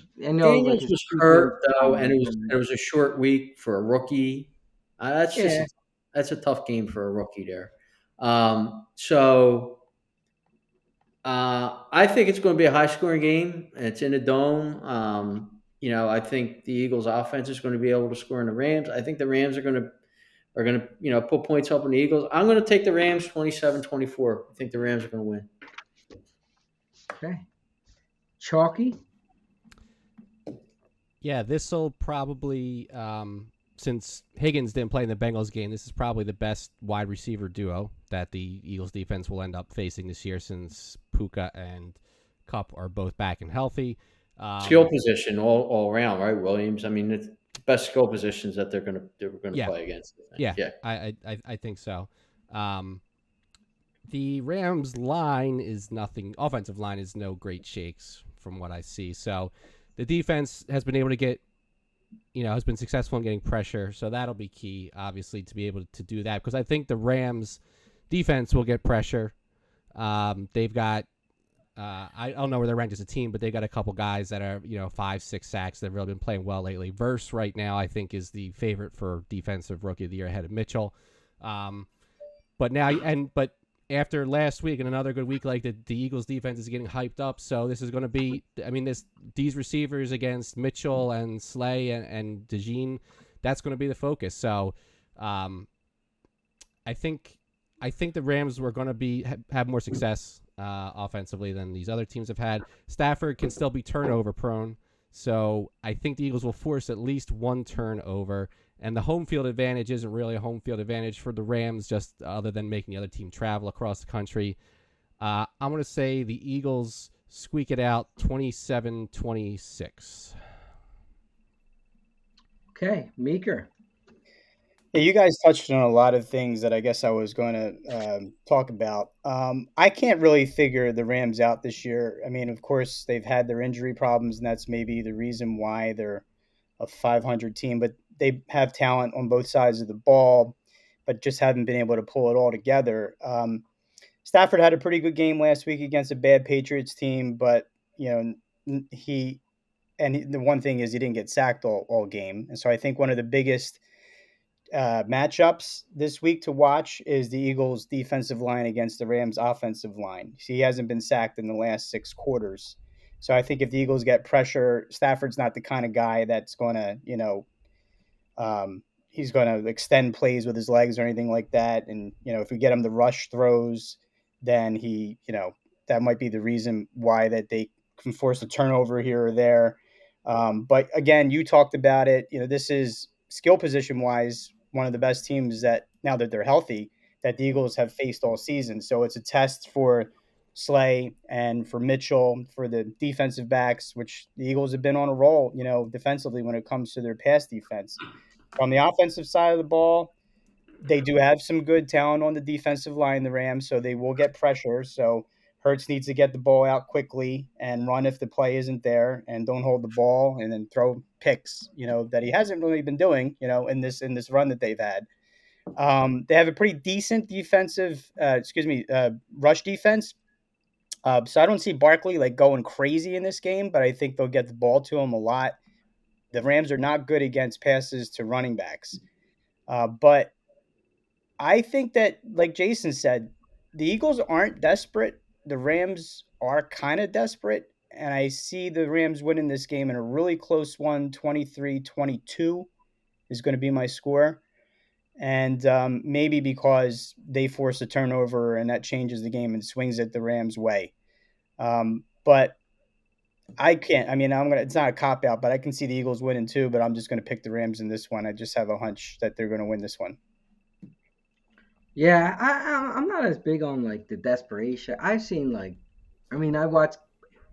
hurt though, and it was a short week for a rookie. That's a tough game for a rookie there. I think it's going to be a high-scoring game. It's in a dome. I think the Eagles' offense is going to be able to score in the Rams. I think the Rams are going to put points up on the Eagles. I'm going to take the Rams 27-24. I think the Rams are going to win. Okay. Chalky? Yeah, this will probably since Higgins didn't play in the Bengals game, this is probably the best wide receiver duo that the Eagles defense will end up facing this year since Puka and Kupp are both back and healthy. Skill position all around, right? Williams. I mean, it's the best skill positions that they're going to play against. I think so. The Rams line is nothing. Offensive line is no great shakes from what I see. So the defense has been able to get, has been successful in getting pressure. So that'll be key, obviously, to be able to do that. Because I think the Rams defense will get pressure. They've got, I don't know where they're ranked as a team, but they've got a couple guys that are, 5-6 sacks that have really been playing well lately. Verse right now, I think, is the favorite for defensive rookie of the year ahead of Mitchell. But after last week and another good week, like the Eagles defense is getting hyped up. So this is going to be, I mean, these receivers against Mitchell and Slay and DeJean, that's going to be the focus. So, I think the Rams were going to have more success offensively than these other teams have had. Stafford can still be turnover prone, so I think the Eagles will force at least one turnover. And the home field advantage isn't really a home field advantage for the Rams, just other than making the other team travel across the country. I'm going to say the Eagles squeak it out 27-26. Okay, Meeker. Yeah, you guys touched on a lot of things that I guess I was going to talk about. I can't really figure the Rams out this year. I mean, of course, they've had their injury problems, and that's maybe the reason why they're a 500 team. But they have talent on both sides of the ball, but just haven't been able to pull it all together. Stafford had a pretty good game last week against a bad Patriots team, but the one thing is he didn't get sacked all game, and so I think one of the biggest matchups this week to watch is the Eagles' defensive line against the Rams' offensive line. He hasn't been sacked in the last 6 quarters. So I think if the Eagles get pressure, Stafford's not the kind of guy that's going to, he's going to extend plays with his legs or anything like that. And, if we get him to rush throws, then that might be the reason why that they can force a turnover here or there. But again, you talked about it. This is skill position wise one of the best teams that, now that they're healthy, that the Eagles have faced all season. So it's a test for Slay and for Mitchell, for the defensive backs, which the Eagles have been on a roll, defensively when it comes to their pass defense. On the offensive side of the ball, they do have some good talent on the defensive line, the Rams, so they will get pressure. So Hurts needs to get the ball out quickly and run if the play isn't there, and don't hold the ball and then throw picks, that he hasn't really been doing, in this run that they've had. They have a pretty decent rush defense. So I don't see Barkley going crazy in this game, but I think they'll get the ball to him a lot. The Rams are not good against passes to running backs. But I think that, like Jason said, the Eagles aren't desperate. The Rams are kind of desperate. And I see the Rams winning this game in a really close one, 23-22 is going to be my score. And maybe because they force a turnover and that changes the game and swings it the Rams' way. But I can't. I mean, it's not a cop out, but I can see the Eagles winning too. But I'm just going to pick the Rams in this one. I just have a hunch that they're going to win this one. Yeah, I'm not as big on the desperation. I've seen I watched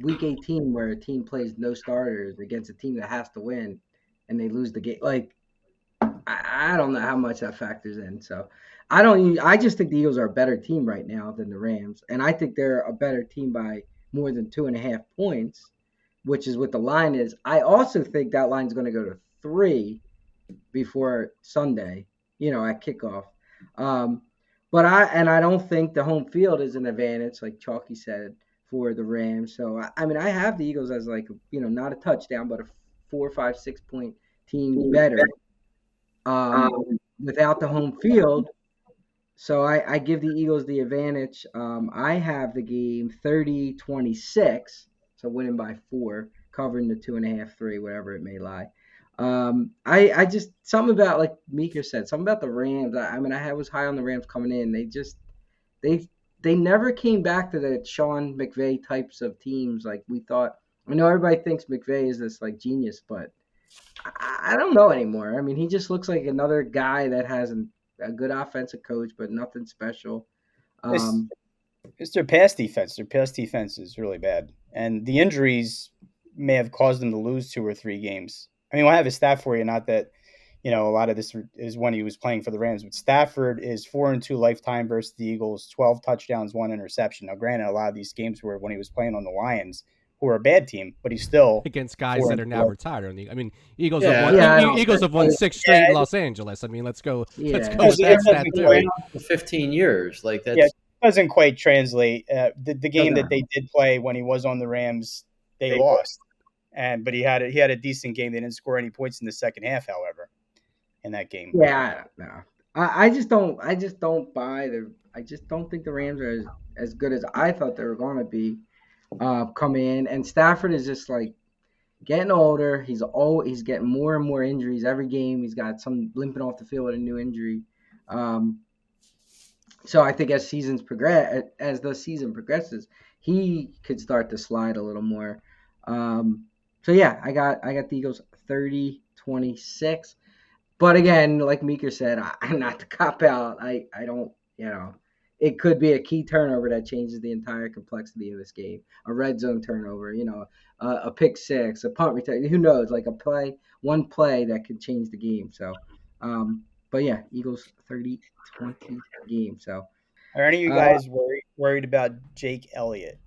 week 18 where a team plays no starters against a team that has to win, and they lose the game. I don't know how much that factors in. So I just think the Eagles are a better team right now than the Rams, and I think they're a better team by more than 2.5 points, which is what the line is. I also think that line's going to go to 3 before Sunday, at kickoff. But I don't think the home field is an advantage, like Chalky said, for the Rams. So I have the Eagles as not a touchdown, but a 4, 5, 6 point team better without the home field. So I give the Eagles the advantage. I have the game 30-26, so winning by 4, covering the 2.5, 3, whatever it may lie. I just, something about, like Meeker said, something about the Rams. I was high on the Rams coming in. They never came back to the Sean McVay types of teams like we thought. I know everybody thinks McVay is this genius, but I don't know anymore. He just looks like another guy that has a good offensive coach, but nothing special. It's their pass defense. Their pass defense is really bad, and the injuries may have caused them to lose 2 or 3 games. We'll have his stat for you. Not that, a lot of this is when he was playing for the Rams, but Stafford is 4-2 lifetime versus the Eagles, 12 touchdowns, 1 interception. Now, granted, a lot of these games were when he was playing on the Lions, who are a bad team, but he's still against guys that are now retired. Eagles have won 6 straight in Los Angeles. Let's go. Yeah. Let's go with that stat too. For 15 years, that's it doesn't quite translate. The game that they did play when he was on the Rams, they lost. But he had a decent game. They didn't score any points in the second half, however, in that game. Yeah, I don't know. I just don't. I just don't buy the. I just don't think the Rams are as good as I thought they were going to be. Coming in, and Stafford is just like getting older. He's getting more and more injuries every game. He's got some limping off the field with a new injury. Um, so I think as the season progresses, he could start to slide a little more. Um, so yeah, I got the Eagles 30-26. But again, like Meeker said, I'm not the cop out. I don't, it could be a key turnover that changes the entire complexity of this game. A red zone turnover, a pick six, a punt return. Who knows? Like one play that could change the game. So, but yeah, Eagles 30-20 game. So, Are any of you uh, guys worried about Jake Elliott?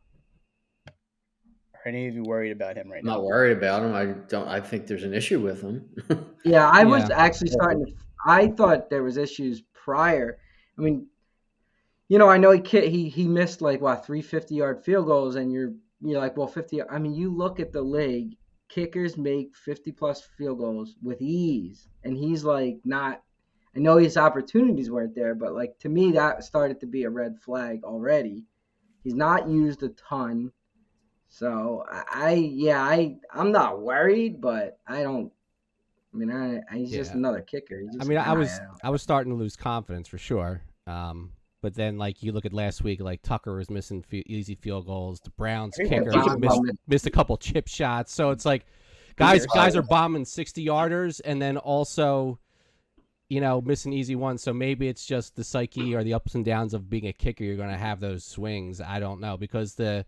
Are any of you worried about him right I'm not now? worried about him. I think there's an issue with him. yeah, I was Yeah. actually I thought there was issues prior. I mean, I know he missed like what 3 50-yard field goals, and you're like, well, 50. I mean, you look at the league, kickers make 50+ field goals with ease, and he's like not. I know his opportunities weren't there, but like to me, that started to be a red flag already. He's not used a ton, so I'm not worried, but I don't. I mean, he's just Yeah. another kicker. He's I just a mean, I guy. was starting to lose confidence for sure. But then like you look at last week, like Tucker was missing easy field goals. The Browns Everyone kicker keeps missed a couple chip shots. So it's like guys are bombing 60-yarders and then also missing easy ones. So maybe it's just the psyche or the ups and downs of being a kicker. You're going to have those swings. I don't know because the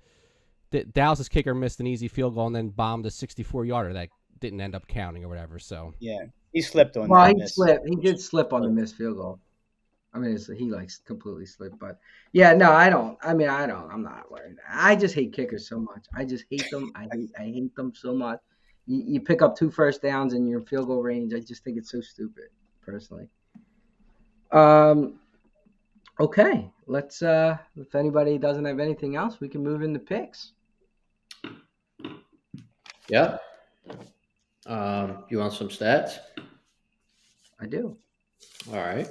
Dallas's kicker missed an easy field goal and then bombed a 64-yarder that didn't end up counting or whatever. So Yeah, he slipped on Well, that he miss. slipped. He did slip on the missed field goal. I mean, he like completely slipped, but yeah, no, I don't. I mean, I don't. I'm not worried. I just hate kickers so much. I just hate them. I hate them so much. You pick up 2 first downs and you're in field goal range. I just think it's so stupid, personally. Um. Okay, let's. If anybody doesn't have anything else, we can move into picks. Yeah. You want some stats? I do. All right.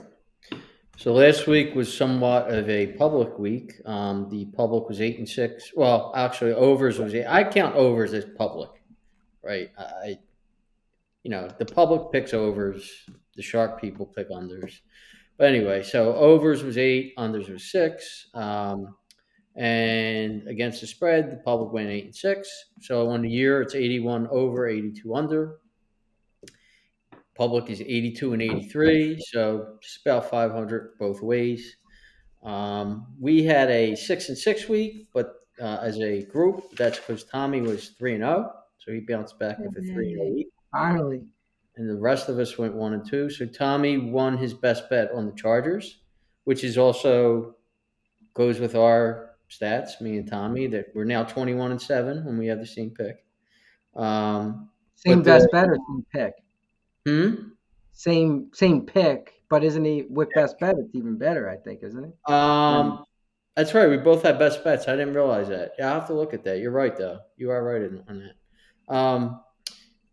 So last week was somewhat of a public week. The public was 8-6. Well, actually, overs was 8. I count overs as public, right? The public picks overs. The sharp people pick unders. But anyway, so overs was 8, unders was 6. And against the spread, the public went 8-6. So on the year, it's 81 over, 82 under. Public is 82 and 83, so just about 500 both ways. We had a 6-6 week, but as a group, that's because Tommy was 3-0, so he bounced back with a 3-0 week, Finally. and the rest of us went 1-2. So Tommy won his best bet on the Chargers, which is also goes with our stats, me and Tommy, that we're now 21-7 when we have the same pick. Same best bet or same pick? Hmm? Same pick, but isn't he with best bet? It's even better, I think, isn't it? That's right. We both had best bets. I didn't realize that. Yeah, I'll have to look at that. You're right, though. You are right on that.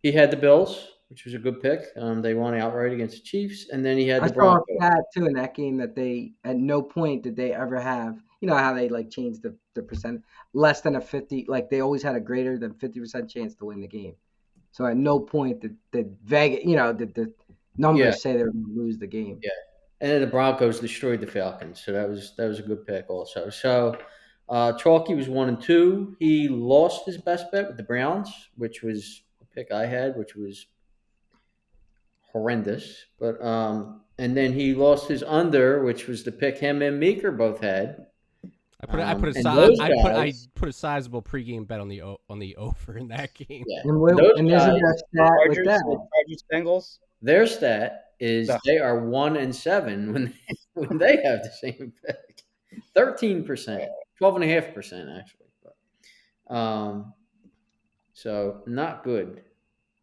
He had the Bills, which was a good pick. They won outright against the Chiefs, and then he had I the saw a Broncos. stat too in that game that they at no point did they ever have. You know how they like changed the percent less than a 50. Like they always had a greater than 50% chance to win the game. So at no point did Vegas, did the numbers Yeah, say they were going to lose the game. yeah. And then the Broncos destroyed the Falcons, so that was a good pick also. So Chalky was 1-2. He lost his best bet with the Browns, which was a pick I had, which was horrendous. But and then he lost his under, which was the pick him and Meeker both had. And those I guys, put a sizable pregame bet on the over in that game. yeah, And those isn't guys, there a stat with Chargers, that? the Chargers, Bengals. their stat is Ugh. they are 1-7 when they have the same pick. 13%, 12.5% actually. So not good.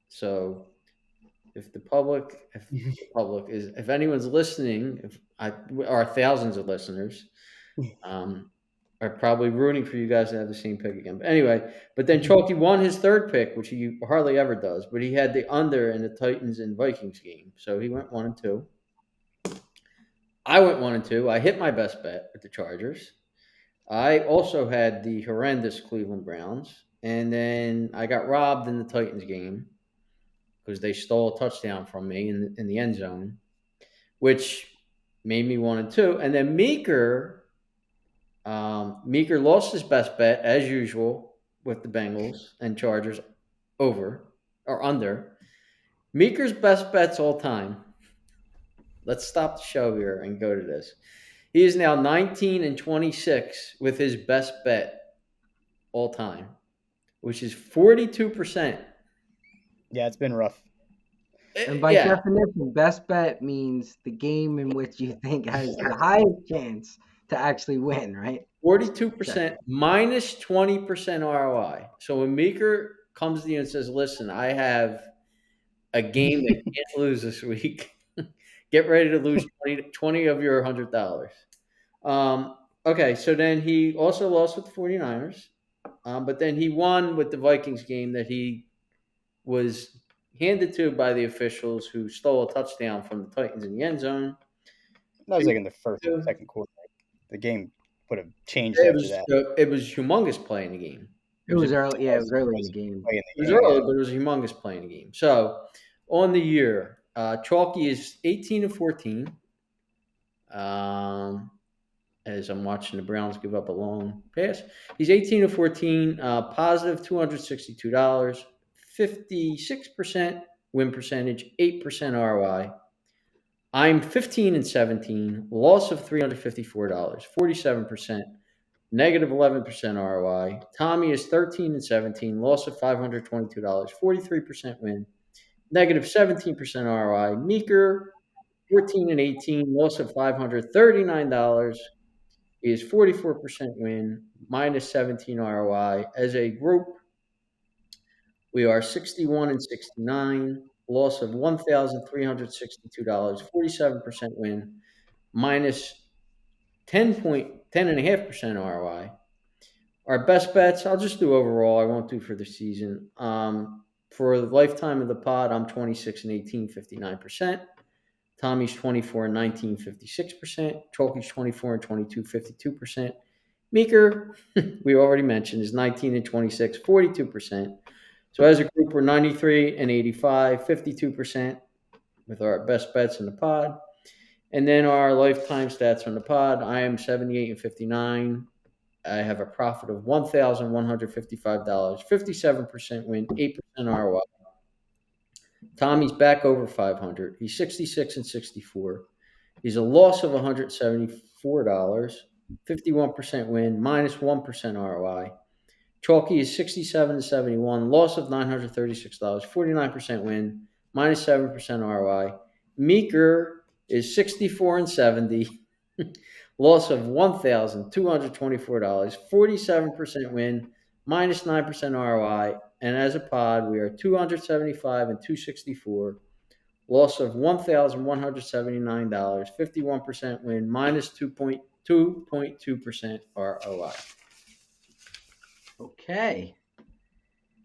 So if anyone's listening, or thousands of listeners, are probably rooting for you guys to have the same pick again. But anyway, then Chalky won his third pick, which he hardly ever does, but he had the under in the Titans and Vikings game. So he went 1-2. I went 1-2. I hit my best bet with the Chargers. I also had the horrendous Cleveland Browns, and then I got robbed in the Titans game because they stole a touchdown from me in the end zone, which made me 1-2. And then Meeker lost his best bet as usual with the Bengals and Chargers over or under. Meeker's best bets all time. Let's stop the show here and go to this. He is now 19-26 with his best bet all time, which is 42%. Yeah, it's been rough. And by definition, best bet means the game in which you think has the highest chance to actually win, right? 42% minus 20% ROI. So when Meeker comes to you and says, listen, I have a game that you can't lose this week, get ready to lose 20 of your $100. Okay, so then he also lost with the 49ers, but then he won with the Vikings game that he was handed to by the officials who stole a touchdown from the Titans in the end zone. That was like in the first, second quarter. The game would have changed It after that. It was humongous play in the game. It was early. Yeah, it was early in the game. It was early, but it was a humongous play in the game. So on the year, Chalky is 18-14. As I'm watching the Browns give up a long pass, he's 18-14, positive $262, 56% win percentage, 8% ROI. I'm 15-17, loss of $354, 47%, negative 11% ROI. Tommy is 13-17, loss of $522, 43% win, negative 17% ROI. Meeker, 14-18, loss of $539 is 44% win, minus 17 ROI. As a group, we are 61-69, loss of $1,362, 47% win, minus 10.5% ROI. Our best bets, I'll just do overall. I won't do for the season. For the lifetime of the pod, I'm 26-18, 59%. Tommy's 24-19, 56%. Chalky's 24-22, 52%. Meeker, we already mentioned, is 19-26, 42%. So as a group, we're 93-85, 52% with our best bets in the pod. And then our lifetime stats on the pod, I am 78-59. I have a profit of $1,155, 57% win, 8% ROI. Tommy's back over 500. He's 66-64. He's a loss of $174, 51% win, minus 1% ROI. Chalky is 67-71, loss of $936, 49% win, minus 7% ROI. Meeker is 64-70, loss of $1,224, 47% win, minus 9% ROI. And as a pod, we are 275-264, loss of $1,179, 51% win, minus 2.2% ROI. Okay.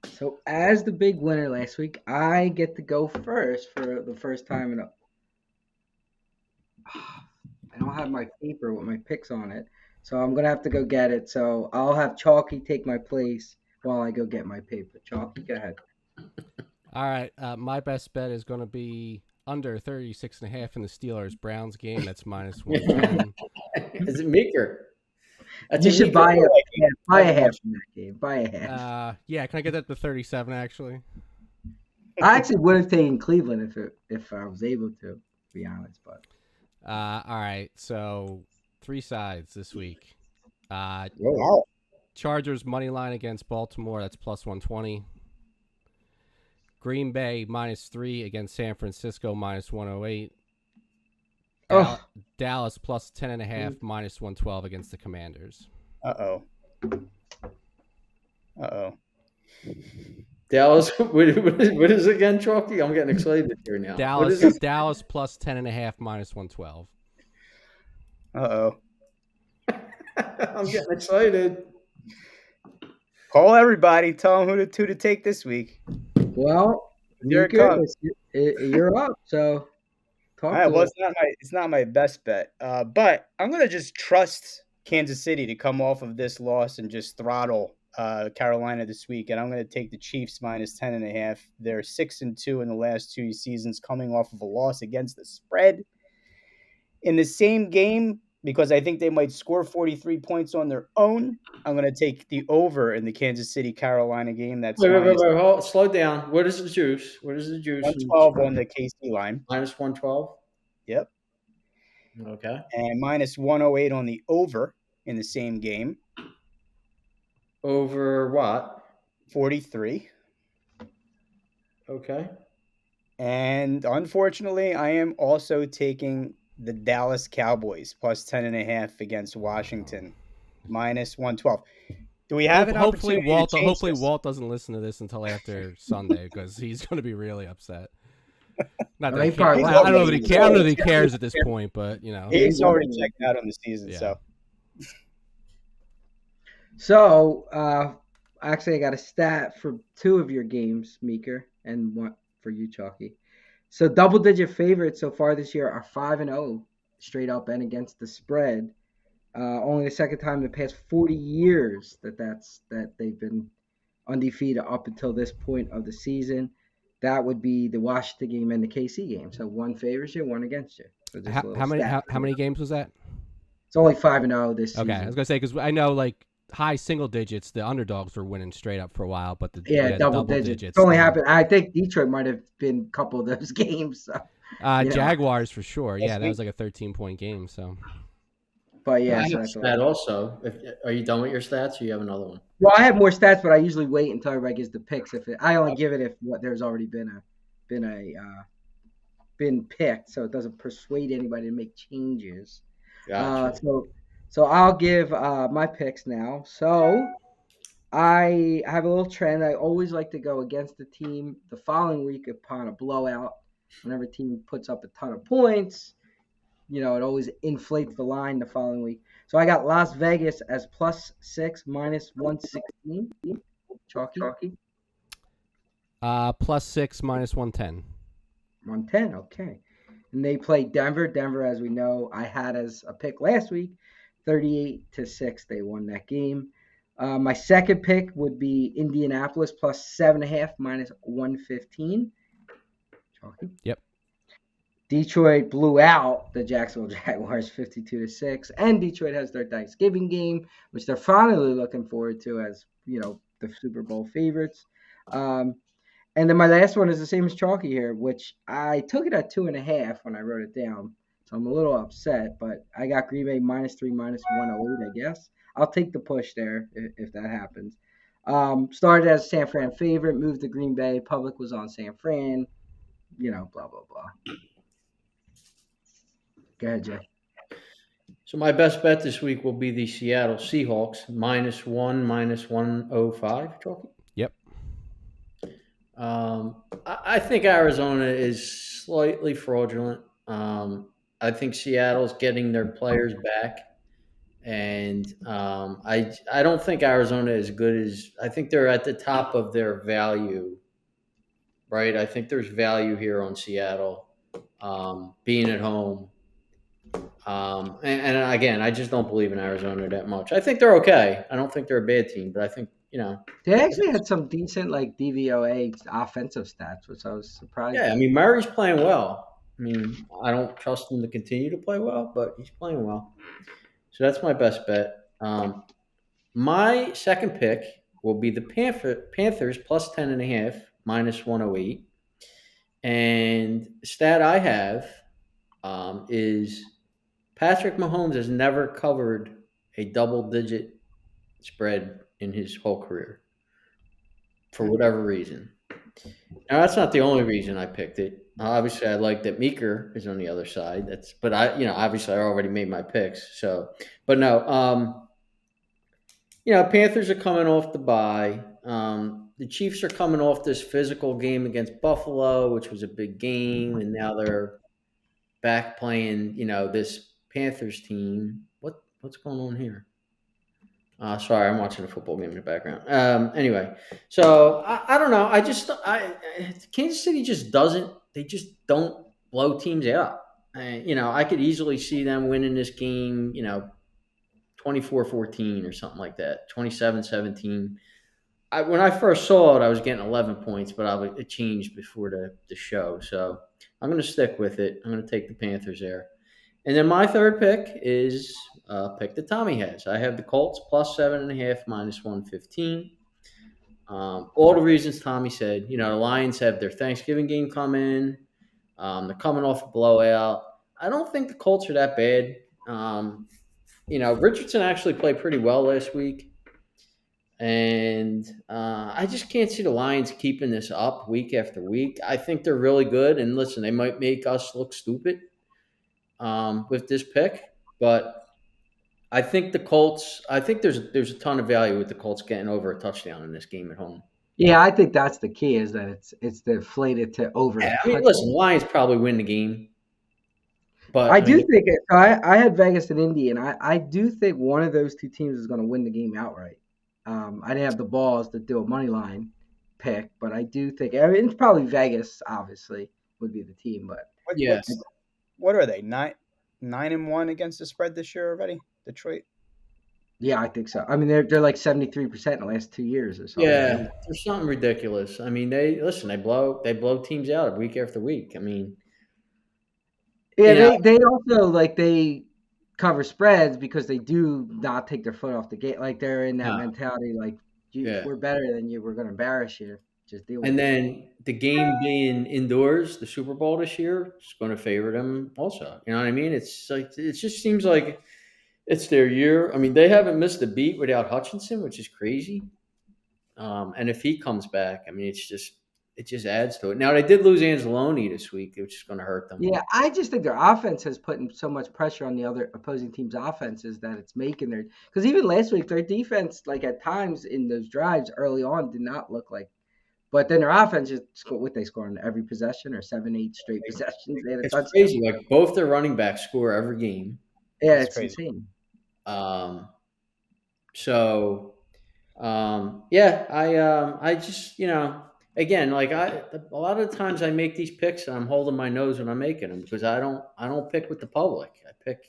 So as the big winner last week, I get to go first for the first time in a. I don't have my paper with my picks on it, so I'm gonna have to go get it. So I'll have Chalky take my place while I go get my paper. Chalky, go ahead. All right, my best bet is going to be under 36.5 in the Steelers-Browns game. That's minus 110. Is it Meeker? You should buy a half in that game. Buy a half. Yeah, can I get that to 37? Actually, I actually would have taken Cleveland if I was able to be honest, but. all right. So 3 sides this week. Wow. Chargers money line against Baltimore. That's plus 120. Green Bay -3 against San Francisco minus 108. Dallas plus 10.5 minus 112 against the Commanders. Uh-oh. Dallas, what is it again, Chalky? I'm getting excited here now. Dallas plus 10.5 minus 112. Uh-oh. I'm getting excited. Call everybody. Tell them who to take this week. Well, Here it comes. you're up, so All Talk right, to well, us. it's not my best bet, but I'm gonna just trust Kansas City to come off of this loss and just throttle Carolina this week, and I'm gonna take the Chiefs minus 10.5. They're 6-2 in the last 2 seasons, coming off of a loss against the spread in the same game because I think they might score 43 points on their own. I'm gonna take the over in the Kansas City Carolina game. That's minus Slow down. What is the juice? What is the juice? 112 on the KC line. Minus 112. Yep. Okay. And minus 108 on the over in the same game. Over what? 43. Okay. And unfortunately, I am also taking the Dallas Cowboys plus 10.5 against Washington, minus 112. Do we have an Hopefully opportunity to change hopefully this? Walt doesn't listen to this until after Sunday because he's going to be really upset. Not No, that he he cares. probably I don't know won't. that he cares. I don't know that he cares at this point, but He's already checked out on the season, Yeah. so. So, actually, I got a stat for 2 of your games, Meeker, and 1 for you, Chalky. So, double-digit favorites so far this year are 5-0 straight up and against the spread. Only the second time in the past 40 years that they've been undefeated up until this point of the season. That would be the Washington game and the KC game. So 1 favors you, 1 against you. So just a little stat. How many games was that? It's only 5-0 this season. Okay, I was gonna say because I know like high single digits, the underdogs were winning straight up for a while, but the double digits. It's only happened. I think Detroit might have been a couple of those games. So, Jaguars for sure. Yeah, that was like a 13-point game. So, but yeah, I so have that's stat also. Are you done with your stats, or you have another one? Well, I have more stats, but I usually wait until everybody gives the picks. I only give it if there's already been picked, so it doesn't persuade anybody to make changes. Gotcha. So I'll give my picks now. So I have a little trend. I always like to go against the team the following week upon a blowout. Whenever a team puts up a ton of points, it always inflates the line the following week. So I got Las Vegas as +6 minus 116. Chalky. +6 minus 110. 110, okay. And they play Denver. Denver, as we know, I had as a pick last week. 38-6, they won that game. My second pick would be Indianapolis +7.5 minus 115. Chalky. Yep. Detroit blew out the Jacksonville Jaguars 52-6, and Detroit has their Thanksgiving game, which they're finally looking forward to as the Super Bowl favorites. And then my last one is the same as Chalky here, which I took it at 2.5 when I wrote it down. So I'm a little upset, but I got Green Bay -3 minus 108, I guess. I'll take the push there if that happens. Started as a San Fran favorite, moved to Green Bay. Public was on San Fran. Blah, blah, blah. Go ahead, Jay. So my best bet this week will be the Seattle Seahawks -1 minus 105. Chalky? Yep. I think Arizona is slightly fraudulent. I think Seattle's getting their players back, and I don't think Arizona is good as I think they're at the top of their value. Right, I think there's value here on Seattle being at home. And again, I just don't believe in Arizona that much. I think they're okay. I don't think they're a bad team, but I think they actually had some decent DVOA offensive stats, which I was surprised. Yeah, I mean Murray's playing well. I mean, I don't trust him to continue to play well, but he's playing well. So that's my best bet. My second pick will be the Panthers +10.5 minus 108. And the stat I have is Patrick Mahomes has never covered a double-digit spread in his whole career for whatever reason. Now, that's not the only reason I picked it. Obviously, I like that Meeker is on the other side. But obviously, I already made my picks. So, but no, Panthers are coming off the bye. The Chiefs are coming off this physical game against Buffalo, which was a big game, and now they're back playing, this Panthers team. What's going on here? Sorry, I'm watching a football game in the background. Anyway, so I don't know. Kansas City just doesn't. They just don't blow teams out. and I could easily see them winning this game, 24-14 or something like that, 27-17. When I first saw it, I was getting 11 points, but it changed before the show. So I'm going to stick with it. I'm going to take the Panthers there. And then my third pick is a pick that Tommy has. I have the Colts plus 7.5, minus 115. All the reasons Tommy said. The Lions have their Thanksgiving game coming. They're coming off a blowout. I don't think the Colts are that bad. Richardson actually played pretty well last week. And I just can't see the Lions keeping this up week after week. I think they're really good. And listen, they might make us look stupid with this pick. But I think the Colts, I think there's a ton of value with the Colts getting over a touchdown in this game at home. Yeah, I think that's the key, is that it's deflated to over. Yeah, listen, Lions probably win the game. But I do think it. I had Vegas and Indy, and I do think one of those two teams is going to win the game outright. I didn't have the balls to do a money line pick, but I do think it's probably Vegas. Obviously, would be the team, but What are they? 9-1 against the spread this year already? Detroit. Yeah, I think so. I mean, they're like 73% in the last 2 years or something. Yeah, there's something ridiculous. I mean, they blow teams out week after week. I mean, yeah, they also they cover spreads because they do not take their foot off the gate. Like they're in that mentality, like we're better than you. We're going to embarrass you. Just deal with it. And then the game being indoors, the Super Bowl this year, is going to favor them also. You know what I mean? It's like it just seems like it's their year. I mean, they haven't missed a beat without Hutchinson, which is crazy. And if he comes back, I mean, it just adds to it. Now they did lose Anzalone this week, which is going to hurt them. Yeah, I just think their offense has put so much pressure on the other opposing team's offenses that it's making their. Because even last week, their defense, like at times in those drives early on, did not look like. But then their offense just they score on every possession or 7-8 straight possessions. They had a touchdown. Crazy. Like both their running backs score every game. Yeah, it's insane. I just again, like a lot of the times I make these picks and I'm holding my nose when I'm making them because I don't pick with the public. I pick,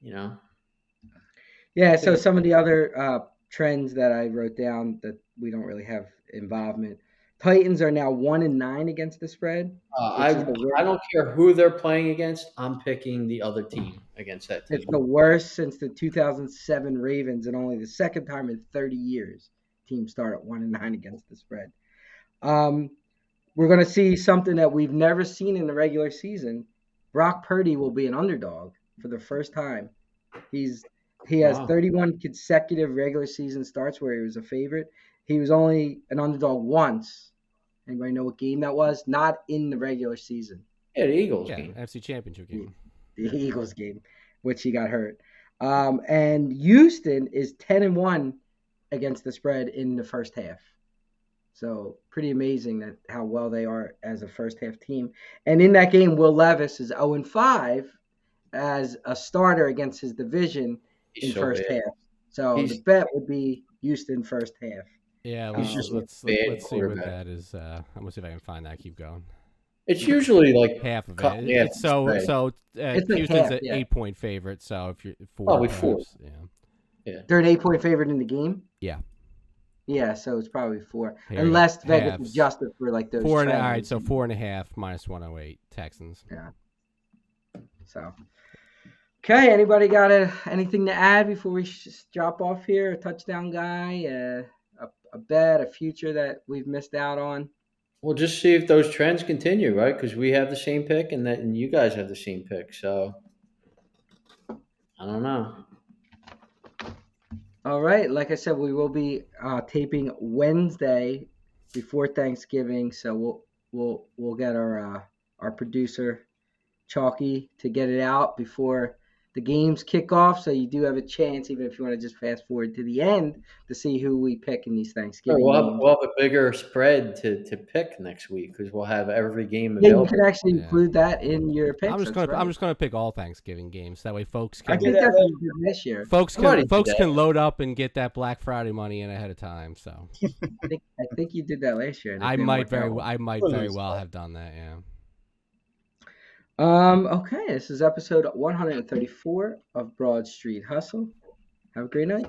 Yeah. So some of the other trends that I wrote down that we don't really have involvement. Titans are now 1-9 against the spread. I don't care who they're playing against. I'm picking the other team against that team. It's the worst since the 2007 Ravens, and only the second time in 30 years teams start at 1-9 against the spread. We're going to see something that we've never seen in the regular season. Brock Purdy will be an underdog for the first time. He has 31 consecutive regular season starts where he was a favorite. He was only an underdog once. Anybody know what game that was? Not in the regular season. Yeah, the Eagles game. NFC Championship game. The Eagles game, which he got hurt. And Houston is 10-1 against the spread in the first half. So pretty amazing that how well they are as a first half team. And in that game, Will Levis is 0-5 as a starter against his division in first half. So the bet would be Houston first half. Yeah, let's see what that is. I'm gonna see if I can find that. Keep going. It's usually like half of it. It's Houston's an 8-point favorite. So if you're probably 4, yeah, they're an 8-point favorite in the game. Yeah. Yeah, so it's probably 4, unless Vegas adjusted for like those. 4 and all right, so 4.5 minus 108 Texans. Yeah. So. Okay, anybody got anything to add before we just drop off here? A touchdown guy, a bet, a future that we've missed out on? We'll just see if those trends continue, right? Because we have the same pick and you guys have the same pick. So, I don't know. All right. Like I said, we will be taping Wednesday before Thanksgiving. So we'll get our producer, Chalky, to get it out before the games kick off, so you do have a chance, even if you want to just fast forward to the end, to see who we pick in these Thanksgiving games. We'll have a bigger spread to pick next week because we'll have every game available. Yeah, you can actually include that in your picks. I'm just gonna pick all Thanksgiving games. That way, folks can. I think that's what you did this year. Folks can load up and get that Black Friday money in ahead of time. So I think you did that last year. I might very well have done that. Yeah. Okay, this is episode 134 of Broad Street Hustle. Have a great night.